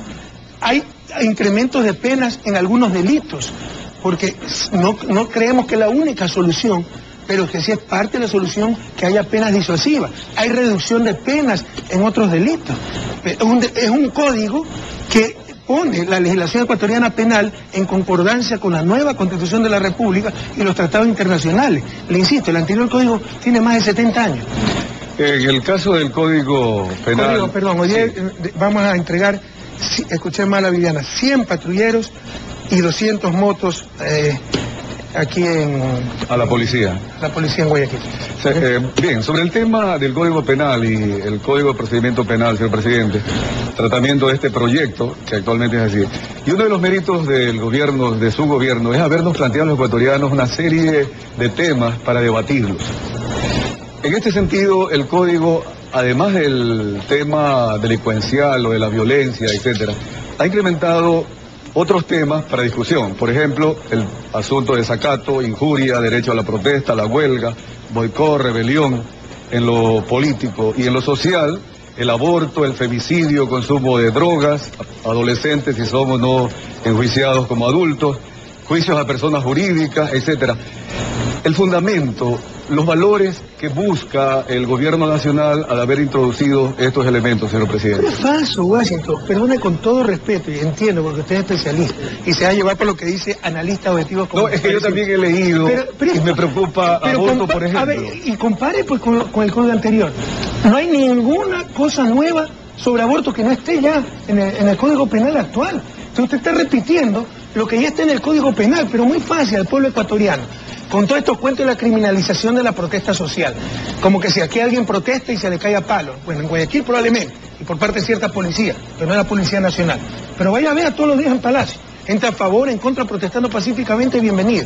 Hay incrementos de penas en algunos delitos, porque no creemos que es la única solución, pero que sí es parte de la solución que haya penas disuasivas. Hay reducción de penas en otros delitos. Es un código que pone la legislación ecuatoriana penal en concordancia con la nueva Constitución de la República y los tratados internacionales. Le insisto, el anterior código tiene más de 70 años. En el caso del Código Penal... Hoy vamos a entregar, escuché mal a Viviana, 100 patrulleros y 200 motos aquí a la policía. La policía en Guayaquil. Bien, sobre el tema del Código Penal y el Código de Procedimiento Penal, señor presidente, tratamiento de este proyecto, que actualmente es así. Y uno de los méritos del gobierno, de su gobierno, es habernos planteado a los ecuatorianos una serie de temas para debatirlos. En este sentido, el código, además del tema delincuencial o de la violencia, etcétera, ha incrementado otros temas para discusión. Por ejemplo, el asunto de desacato, injuria, derecho a la protesta, a la huelga, boicot, rebelión, en lo político y en lo social, el aborto, el femicidio, consumo de drogas, adolescentes si somos no enjuiciados como adultos, juicios a personas jurídicas, etcétera. El fundamento, los valores que busca el gobierno nacional al haber introducido estos elementos, señor presidente. Es falso, Washington. Perdone con todo respeto, y entiendo porque usted es especialista y se va a llevar por lo que dice analista objetivo. No, es que yo también he leído y me preocupa aborto, por ejemplo. A ver, y compare pues con el código anterior. No hay ninguna cosa nueva sobre aborto que no esté ya en el Código Penal actual. Entonces usted está repitiendo lo que ya está en el Código Penal, pero muy fácil al pueblo ecuatoriano. Con todos estos cuentos de la criminalización de la protesta social. Como que si aquí alguien protesta y se le cae a palo. Bueno, en Guayaquil probablemente, y por parte de cierta policía, pero no es la Policía Nacional. Pero vaya a ver a todos los días en Palacio. Gente a favor, en contra, protestando pacíficamente, bienvenido.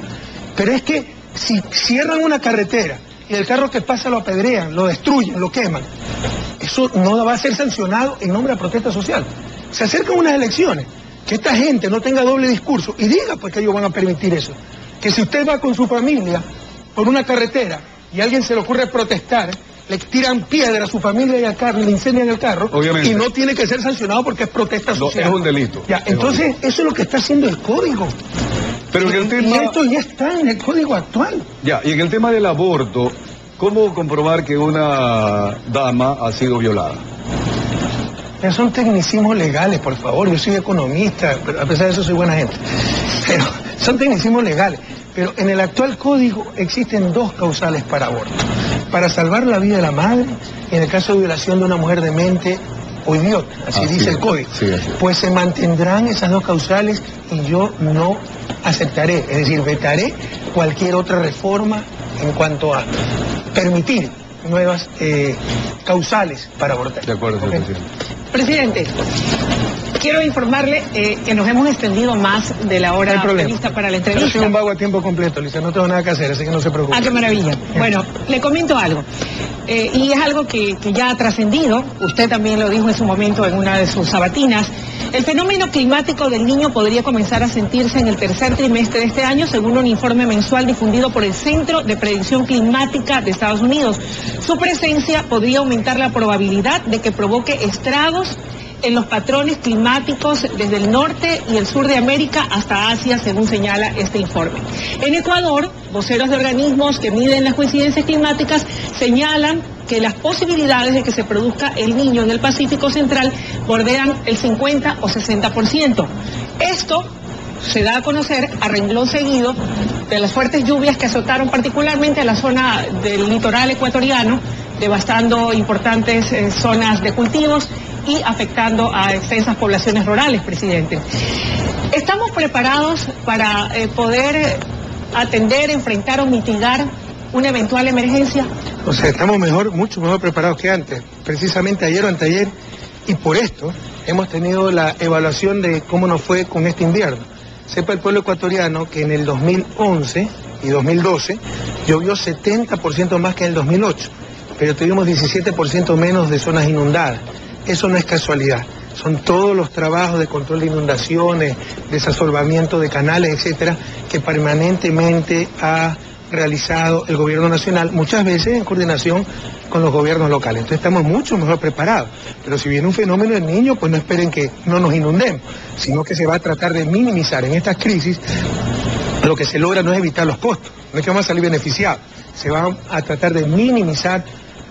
Pero es que si cierran una carretera y el carro que pasa lo apedrean, lo destruyen, lo queman, eso no va a ser sancionado en nombre de la protesta social. Se acercan unas elecciones, que esta gente no tenga doble discurso y diga pues que ellos van a permitir eso. Que si usted va con su familia por una carretera y a alguien se le ocurre protestar, le tiran piedra a su familia y al carro, le incendian el carro, obviamente, y no tiene que ser sancionado porque es protesta social. No, es un delito. Ya, entonces, eso es lo que está haciendo el código. Pero en el tema... Y esto ya está en el código actual. Ya, y en el tema del aborto, ¿cómo comprobar que una dama ha sido violada? Son tecnicismos legales, por favor. Yo soy economista, pero a pesar de eso soy buena gente. Pero son tecnicismos legales. Pero en el actual código existen dos causales para aborto. Para salvar la vida de la madre, y en el caso de violación de una mujer demente o idiota, así dice el código. Sí, pues se mantendrán esas dos causales y yo no aceptaré, es decir, vetaré cualquier otra reforma en cuanto a permitir nuevas causales para abortar. De acuerdo, señor presidente. Presidente, quiero informarle que nos hemos extendido más de la hora prevista para la entrevista. Yo soy un vago a tiempo completo, Lisa, no tengo nada que hacer, así que no se preocupe. Ah, qué maravilla. Bueno, le comento algo. Y es algo que ya ha trascendido, usted también lo dijo en su momento en una de sus sabatinas. El fenómeno climático del Niño podría comenzar a sentirse en el tercer trimestre de este año, según un informe mensual difundido por el Centro de Predicción Climática de Estados Unidos. Su presencia podría aumentar la probabilidad de que provoque estragos en los patrones climáticos desde el norte y el sur de América hasta Asia, según señala este informe. En Ecuador, voceros de organismos que miden las coincidencias climáticas señalan que las posibilidades de que se produzca el Niño en el Pacífico Central bordean el 50 o 60%. Esto se da a conocer a renglón seguido de las fuertes lluvias que azotaron particularmente a la zona del litoral ecuatoriano, devastando importantes zonas de cultivos y afectando a extensas poblaciones rurales, presidente. ¿Estamos preparados para poder atender, enfrentar o mitigar una eventual emergencia? O sea, estamos mucho mejor preparados que antes. Precisamente ayer o anteayer, y por esto hemos tenido la evaluación de cómo nos fue con este invierno. Sepa el pueblo ecuatoriano que en el 2011 y 2012 llovió 70% más que en el 2008, pero tuvimos 17% menos de zonas inundadas. Eso no es casualidad, son todos los trabajos de control de inundaciones, desasolvamiento de canales, etcétera, que permanentemente ha realizado el gobierno nacional, muchas veces en coordinación con los gobiernos locales. Entonces estamos mucho mejor preparados. Pero si viene un fenómeno del Niño, pues no esperen que no nos inundemos, sino que se va a tratar de minimizar en estas crisis. Lo que se logra no es evitar los costos, no es que vamos a salir beneficiados, se va a tratar de minimizar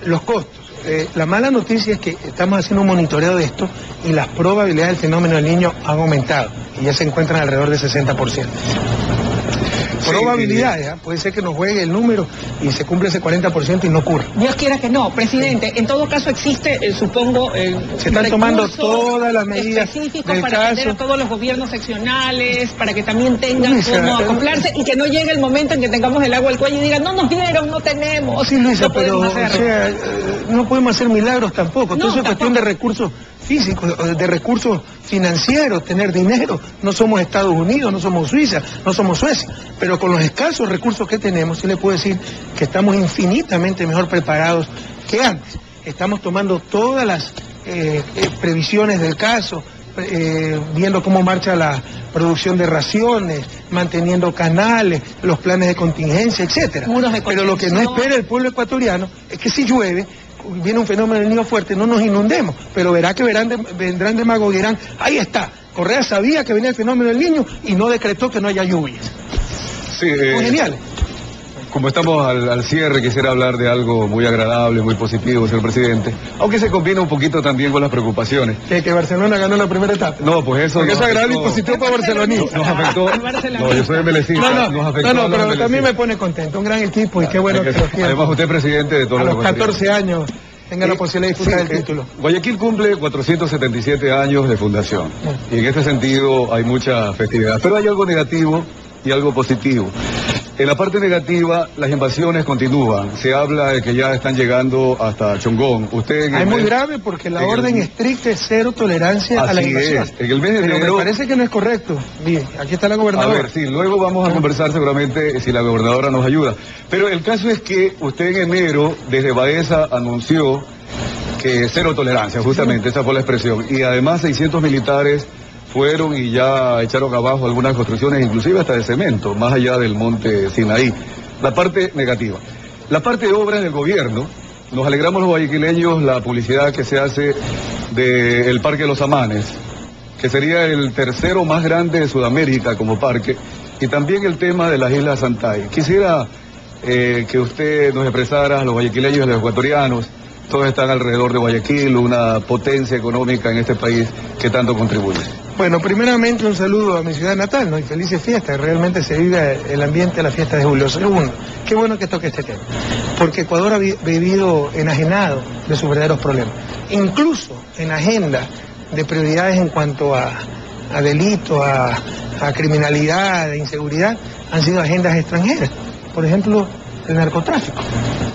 los costos. La mala noticia es que estamos haciendo un monitoreo de esto y las probabilidades del fenómeno del Niño han aumentado y ya se encuentran alrededor del 60%. Probabilidades, puede ser que nos juegue el número y se cumple ese 40% y no ocurra. Dios quiera que no, presidente. En todo caso existe, supongo, se están tomando todas las medidas específicos para atender a todos los gobiernos seccionales, para que también tengan cómo acoplarse y que no llegue el momento en que tengamos el agua al cuello y digan, no nos dieron, no tenemos. Sí, Luisa, no pero no podemos hacer milagros tampoco. Entonces es cuestión de recursos físicos, de recursos financieros, tener dinero. No somos Estados Unidos, no somos Suiza, no somos Suecia, pero con los escasos recursos que tenemos, sí le puedo decir que estamos infinitamente mejor preparados que antes. Estamos tomando todas las previsiones del caso, viendo cómo marcha la producción de raciones, manteniendo canales, los planes de contingencia, etcétera. Pero lo que no espera el pueblo ecuatoriano es que si llueve, viene un fenómeno del Niño fuerte, no nos inundemos, pero verá que vendrán demagogos y dirán, ahí está, Correa sabía que venía el fenómeno del Niño y no decretó que no haya lluvias. Sí, genial. Como estamos al cierre, quisiera hablar de algo muy agradable, muy positivo, señor presidente, aunque se combina un poquito también con las preocupaciones. Que Barcelona ganó la primera etapa. No, pues eso... Porque eso es agradable y positivo para barcelonistas. Nos afectó... No, yo soy melecista. Nos afectó no, pero también me pone contento, un gran equipo y qué bueno que lo tiene. Además, usted es presidente de todos los... A los 14 años tenga la posibilidad de disfrutar del título. Guayaquil cumple 477 años de fundación. Y en este sentido hay mucha festividad. Pero hay algo negativo y algo positivo. En la parte negativa, las invasiones continúan. Se habla de que ya están llegando hasta Chongón. Es muy grave porque la orden estricta es cero tolerancia a la invasión. En el mes de enero... Pero me parece que no es correcto. Bien, aquí está la gobernadora. A ver, sí, luego vamos a conversar seguramente si la gobernadora nos ayuda. Pero el caso es que usted en enero, desde Baeza, anunció que cero tolerancia, justamente, esa fue la expresión. Y además 600 militares fueron y ya echaron abajo algunas construcciones, inclusive hasta de cemento, más allá del monte Sinaí. la parte negativa. La parte de obras del gobierno, nos alegramos los guayaquileños la publicidad que se hace del Parque de los Amanes, que sería el tercero más grande de Sudamérica como parque, y también el tema de las Islas Santay. Quisiera que usted nos expresara a los guayaquileños y a los ecuatorianos, todos están alrededor de Guayaquil, una potencia económica en este país que tanto contribuye. Bueno, primeramente un saludo a mi ciudad natal, ¿no? Y felices fiestas, realmente se vive el ambiente de la fiesta de julio. Segundo, qué bueno que toque este tema, porque Ecuador ha vivido enajenado de sus verdaderos problemas, incluso en agenda de prioridades en cuanto a delitos, a criminalidad, a inseguridad, han sido agendas extranjeras. Por ejemplo, el narcotráfico.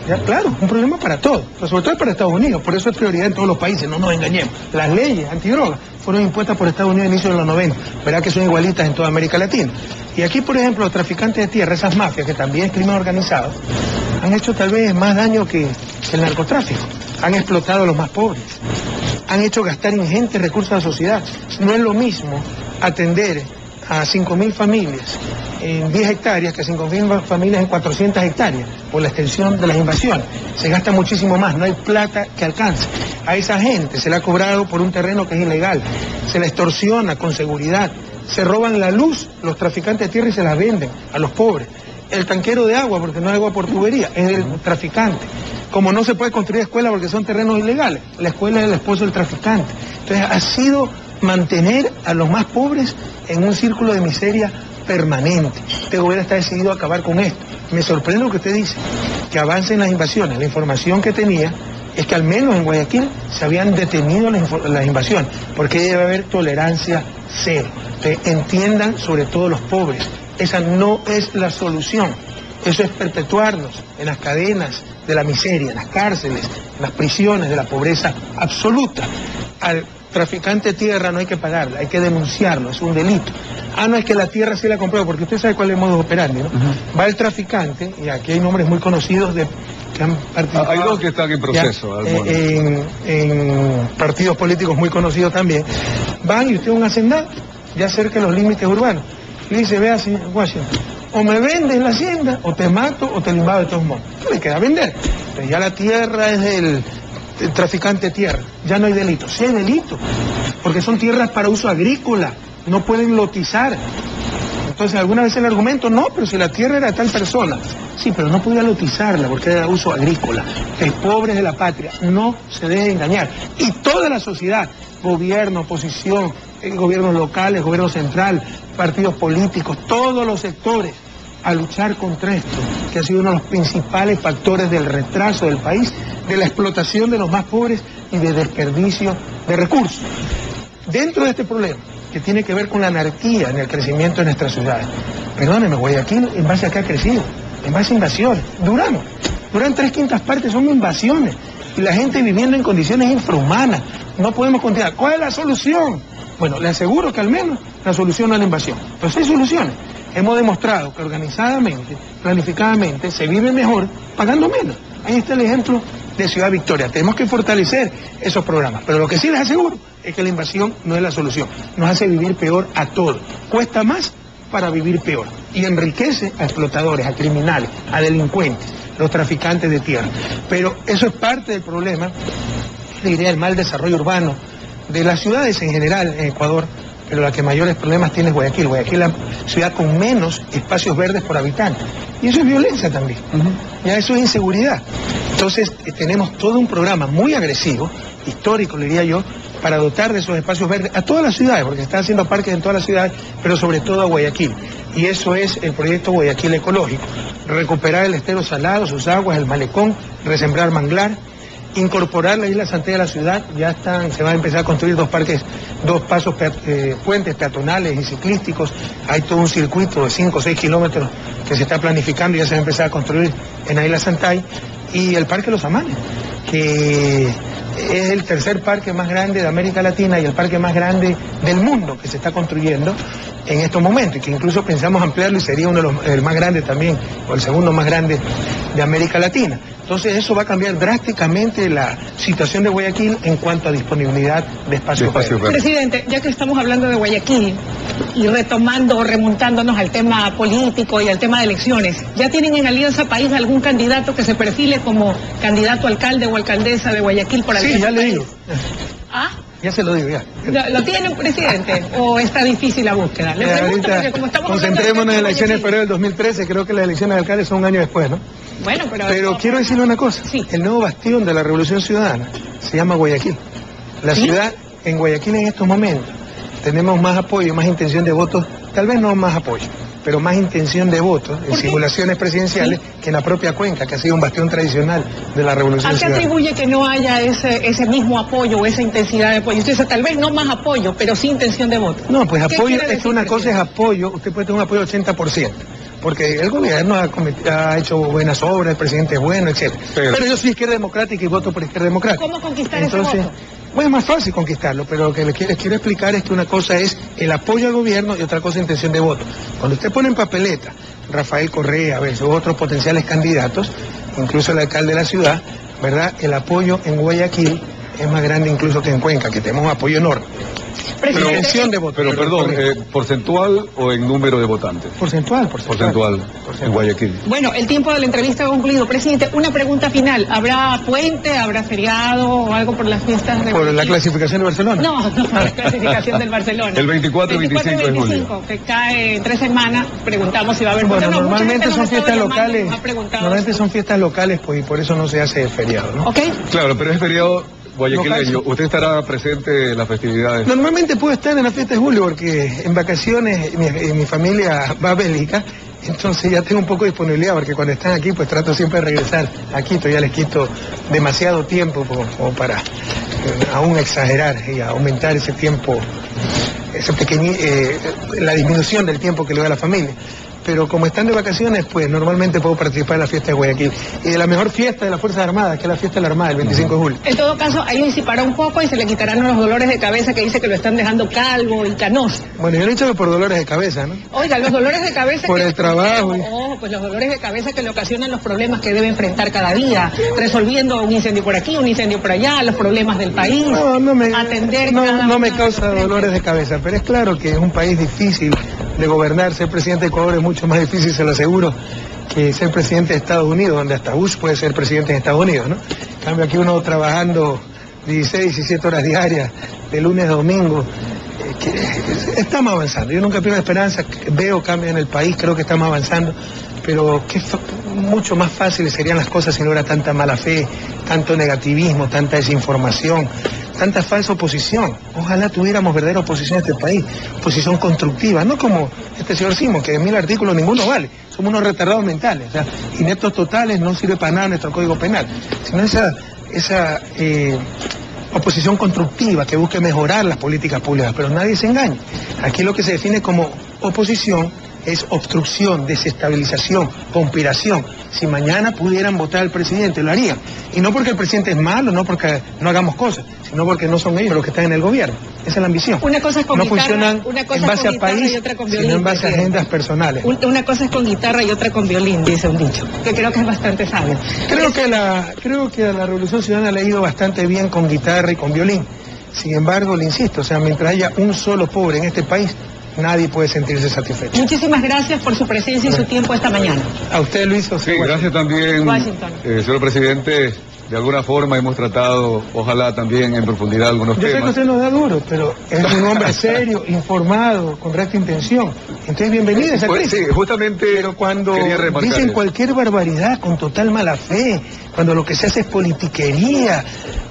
Ya, claro, un problema para todos, pero sobre todo para Estados Unidos, por eso es prioridad en todos los países, no nos engañemos. Las leyes antidrogas fueron impuestas por Estados Unidos a inicios de los 90, verá que son igualitas en toda América Latina. Y aquí, por ejemplo, los traficantes de tierra, esas mafias, que también es crimen organizado, han hecho tal vez más daño que el narcotráfico. Han explotado a los más pobres, han hecho gastar ingentes recursos a la sociedad. No es lo mismo atender a 5.000 familias en 10 hectáreas que a 5.000 familias en 400 hectáreas por la extensión de las invasiones. Se gasta muchísimo más, no hay plata que alcance. A esa gente se le ha cobrado por un terreno que es ilegal, se la extorsiona con seguridad, se roban la luz los traficantes de tierra y se la venden a los pobres. El tanquero de agua, porque no hay agua por tubería, es el traficante. Como no se puede construir escuela porque son terrenos ilegales, la escuela es el esposo del traficante. Entonces ha sido mantener a los más pobres en un círculo de miseria permanente. Este gobierno está decidido a acabar con esto. Me sorprende lo que usted dice, que avancen las invasiones. La información que tenía es que al menos en Guayaquil se habían detenido las invasiones, porque debe haber tolerancia cero. Entiendan, sobre todo los pobres, esa no es la solución. Eso es perpetuarnos en las cadenas de la miseria, en las cárceles, en las prisiones de la pobreza absoluta. Al traficante de tierra no hay que pagarla, hay que denunciarlo, es un delito. No es que la tierra sí la compró, porque usted sabe cuál es el modo operandi, ¿no? Va el traficante, y aquí hay nombres muy conocidos que han participado. Hay dos que están en proceso. En partidos políticos muy conocidos también. Van y usted un hacendado, ya cerca de los límites urbanos, y dice, vea, señor Washington, o me vendes la hacienda, o te mato, o te invado de todos modos. ¿Qué le queda vender? Pero ya la tierra es del traficante de tierra, ya no hay delito. Sí hay delito, porque son tierras para uso agrícola, no pueden lotizar. Entonces, alguna vez el argumento, no, pero si la tierra era de tal persona, sí, pero no podía lotizarla porque era de uso agrícola. El pobre de la patria, no se deje engañar. Y toda la sociedad, gobierno, oposición, gobiernos locales, gobierno central, partidos políticos, todos los sectores, a luchar contra esto, que ha sido uno de los principales factores del retraso del país, de la explotación de los más pobres y de desperdicio de recursos. Dentro de este problema, que tiene que ver con la anarquía en el crecimiento de nuestras ciudades, perdónenme, Guayaquil, en base a qué ha crecido, en base a invasiones. Durán 3/5 partes son invasiones, y la gente viviendo en condiciones infrahumanas. No podemos continuar. ¿Cuál es la solución? Bueno, le aseguro que al menos la solución no es la invasión. Pues hay soluciones. Hemos demostrado que organizadamente, planificadamente, se vive mejor pagando menos. Ahí está el ejemplo de Ciudad Victoria. Tenemos que fortalecer esos programas. Pero lo que sí les aseguro es que la invasión no es la solución. Nos hace vivir peor a todos. Cuesta más para vivir peor. Y enriquece a explotadores, a criminales, a delincuentes, los traficantes de tierra. Pero eso es parte del problema, diría, el mal desarrollo urbano de las ciudades en general en Ecuador, pero la que mayores problemas tiene es Guayaquil. Guayaquil es la ciudad con menos espacios verdes por habitante. Y eso es violencia también. Ya eso es inseguridad. Entonces tenemos todo un programa muy agresivo, histórico, le diría yo, para dotar de esos espacios verdes a todas las ciudades, porque se están haciendo parques en todas las ciudades, pero sobre todo a Guayaquil. Y eso es el proyecto Guayaquil Ecológico. Recuperar el estero salado, sus aguas, el malecón, resembrar manglar, incorporar la isla Santay a la ciudad. Ya se van a empezar a construir dos puentes peatonales y ciclísticos. Hay todo un circuito de 5 o 6 kilómetros que se está planificando y ya se va a empezar a construir en la isla Santay. Y el Parque Los Amanes, que es el tercer parque más grande de América Latina y el parque más grande del mundo que se está construyendo en estos momentos, y que incluso pensamos ampliarlo y sería el más grande también, o el segundo más grande de América Latina. Entonces eso va a cambiar drásticamente la situación de Guayaquil en cuanto a disponibilidad de espacio verde. Presidente, ya que estamos hablando de Guayaquil y retomando o remontándonos al tema político y al tema de elecciones, ¿ya tienen en Alianza País algún candidato que se perfile como candidato a alcalde o alcaldesa de Guayaquil por Alianza País? Sí, ya le digo. ¿Ah? Ya se lo digo, ya. ¿Lo tienen, presidente? ¿O está difícil la búsqueda? Le pregunto porque como estamos concentrémonos en las elecciones de febrero del 2013, creo que las elecciones de alcaldes son un año después, ¿no? Bueno, pero quiero decirle una cosa. Sí. El nuevo bastión de la Revolución Ciudadana se llama Guayaquil. La ciudad, en Guayaquil en estos momentos, tenemos más apoyo, más intención de votos, tal vez no más apoyo, pero más intención de votos en simulaciones presidenciales que en la propia Cuenca, que ha sido un bastión tradicional de la Revolución Ciudadana. ¿A qué atribuye que no haya ese mismo apoyo o esa intensidad de apoyo? Usted dice, tal vez no más apoyo, pero sí intención de voto. No, pues apoyo, es que una cosa es apoyo, usted puede tener un apoyo 80%. Porque el gobierno ha hecho buenas obras, el presidente es bueno, etc. Pero yo soy izquierda democrática y voto por izquierda democrática. ¿Cómo conquistar ese voto? Bueno, es más fácil conquistarlo, pero lo que les quiero explicar es que una cosa es el apoyo al gobierno y otra cosa es intención de voto. Cuando usted pone en papeleta Rafael Correa, a veces otros potenciales candidatos, incluso el alcalde de la ciudad, ¿verdad? El apoyo en Guayaquil es más grande incluso que en Cuenca, que tenemos un apoyo enorme. Intención de voto. Pero perdón, ¿porcentual o en número de votantes? Porcentual. En Guayaquil. Bueno, el tiempo de la entrevista ha concluido. Presidente, una pregunta final. ¿Habrá puente, habrá feriado o algo por las fiestas de ¿Por la clasificación de Barcelona? No, la clasificación del Barcelona. El 24 y 25 de julio. Que cae en 3 semanas. Preguntamos si va a haber puente. Bueno, normalmente son fiestas locales. Normalmente son fiestas locales, pues, y por eso no se hace feriado, ¿no? ¿Ok? Claro, pero es feriado guayaquileño. ¿Usted estará presente en las festividades? Normalmente puedo estar en la fiesta de julio porque en vacaciones mi familia va a Bélgica, entonces ya tengo un poco de disponibilidad porque cuando están aquí pues trato siempre de regresar a Quito, ya les quito demasiado tiempo como para aún exagerar y aumentar ese tiempo, la disminución del tiempo que le da a la familia. Pero como están de vacaciones, pues normalmente puedo participar en la fiesta de Guayaquil. Y de la mejor fiesta de las Fuerzas Armadas, que es la fiesta de la Armada, el 25 de julio. En todo caso, ahí disipará un poco y se le quitarán los dolores de cabeza que dice que lo están dejando calvo y canoso. Bueno, yo le he dicho que por dolores de cabeza, ¿no? Oiga, los dolores de cabeza... por el trabajo. Pues los dolores de cabeza que le ocasionan los problemas que debe enfrentar cada día, resolviendo un incendio por aquí, un incendio por allá, los problemas del país, no me causa frente. Dolores de cabeza, pero es claro que es un país difícil de gobernar. Ser presidente de Ecuador es mucho más difícil, se lo aseguro, que ser presidente de Estados Unidos, donde hasta Bush puede ser presidente en Estados Unidos, ¿no? En cambio aquí uno trabajando 16, 17 horas diarias, de lunes a domingo, estamos avanzando. Yo nunca pierdo esperanza, veo cambios en el país, creo que estamos avanzando, pero mucho más fáciles serían las cosas si no hubiera tanta mala fe, tanto negativismo, tanta desinformación, tanta falsa oposición. Ojalá tuviéramos verdadera oposición a este país, oposición constructiva, no como este señor Simón, que de 1000 artículos ninguno vale, somos unos retardados mentales, o sea, ineptos totales, no sirve para nada nuestro código penal, sino esa oposición constructiva que busque mejorar las políticas públicas, pero nadie se engaña. Aquí lo que se define como oposición es obstrucción, desestabilización, conspiración. Si mañana pudieran votar al presidente, lo harían. Y no porque el presidente es malo, no porque no hagamos cosas, sino porque no son ellos los que están en el gobierno. Esa es la ambición. Una cosa es con no guitarra, funcionan una cosa en base con a país, y otra con violín, sino en base a agendas personales. Una cosa es con guitarra y otra con violín, dice un dicho, que creo que es bastante sabio. Creo que a la Revolución Ciudadana le ha ido bastante bien con guitarra y con violín. Sin embargo, le insisto, o sea, mientras haya un solo pobre en este país, nadie puede sentirse satisfecho. Muchísimas gracias por su presencia y su tiempo esta mañana. A usted, Luis. Sí, gracias también, señor presidente. De alguna forma hemos tratado, ojalá también en profundidad, algunos temas. Yo sé que usted nos da duro, pero es un hombre serio, informado, con recta intención. Entonces, bienvenido a esa crisis. Sí, justamente. Pero cuando dicen cualquier barbaridad con total mala fe, cuando lo que se hace es politiquería,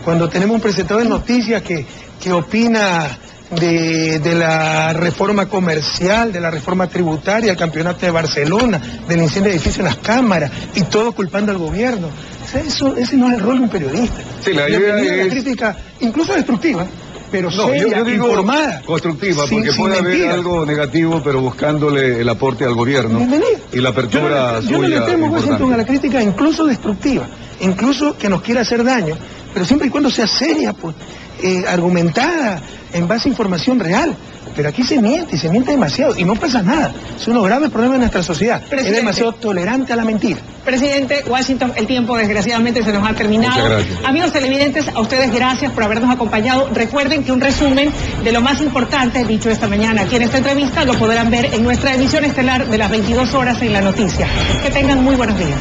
cuando tenemos un presentador de noticias que opina de la reforma comercial, de la reforma tributaria, el campeonato de Barcelona, del incendio de edificios en las cámaras, y todo culpando al gobierno. O sea, ese no es el rol de un periodista. Sí, la idea es... crítica, incluso destructiva, pero seria, informada. Constructiva, porque puede haber algo negativo, pero buscándole el aporte al gobierno. Bienvenido. Y la apertura yo no le temo, Washington, a la crítica, incluso destructiva, incluso que nos quiera hacer daño, pero siempre y cuando sea seria, pues, argumentada, en base a información real. Pero aquí se miente, y se miente demasiado, y no pasa nada. Es un grave problema de nuestra sociedad. Presidente, es demasiado tolerante a la mentira. Presidente Washington, el tiempo desgraciadamente se nos ha terminado. Muchas gracias. Amigos televidentes, a ustedes gracias por habernos acompañado. Recuerden que un resumen de lo más importante dicho esta mañana aquí en esta entrevista lo podrán ver en nuestra emisión estelar de las 22 horas en La Noticia. Que tengan muy buenos días.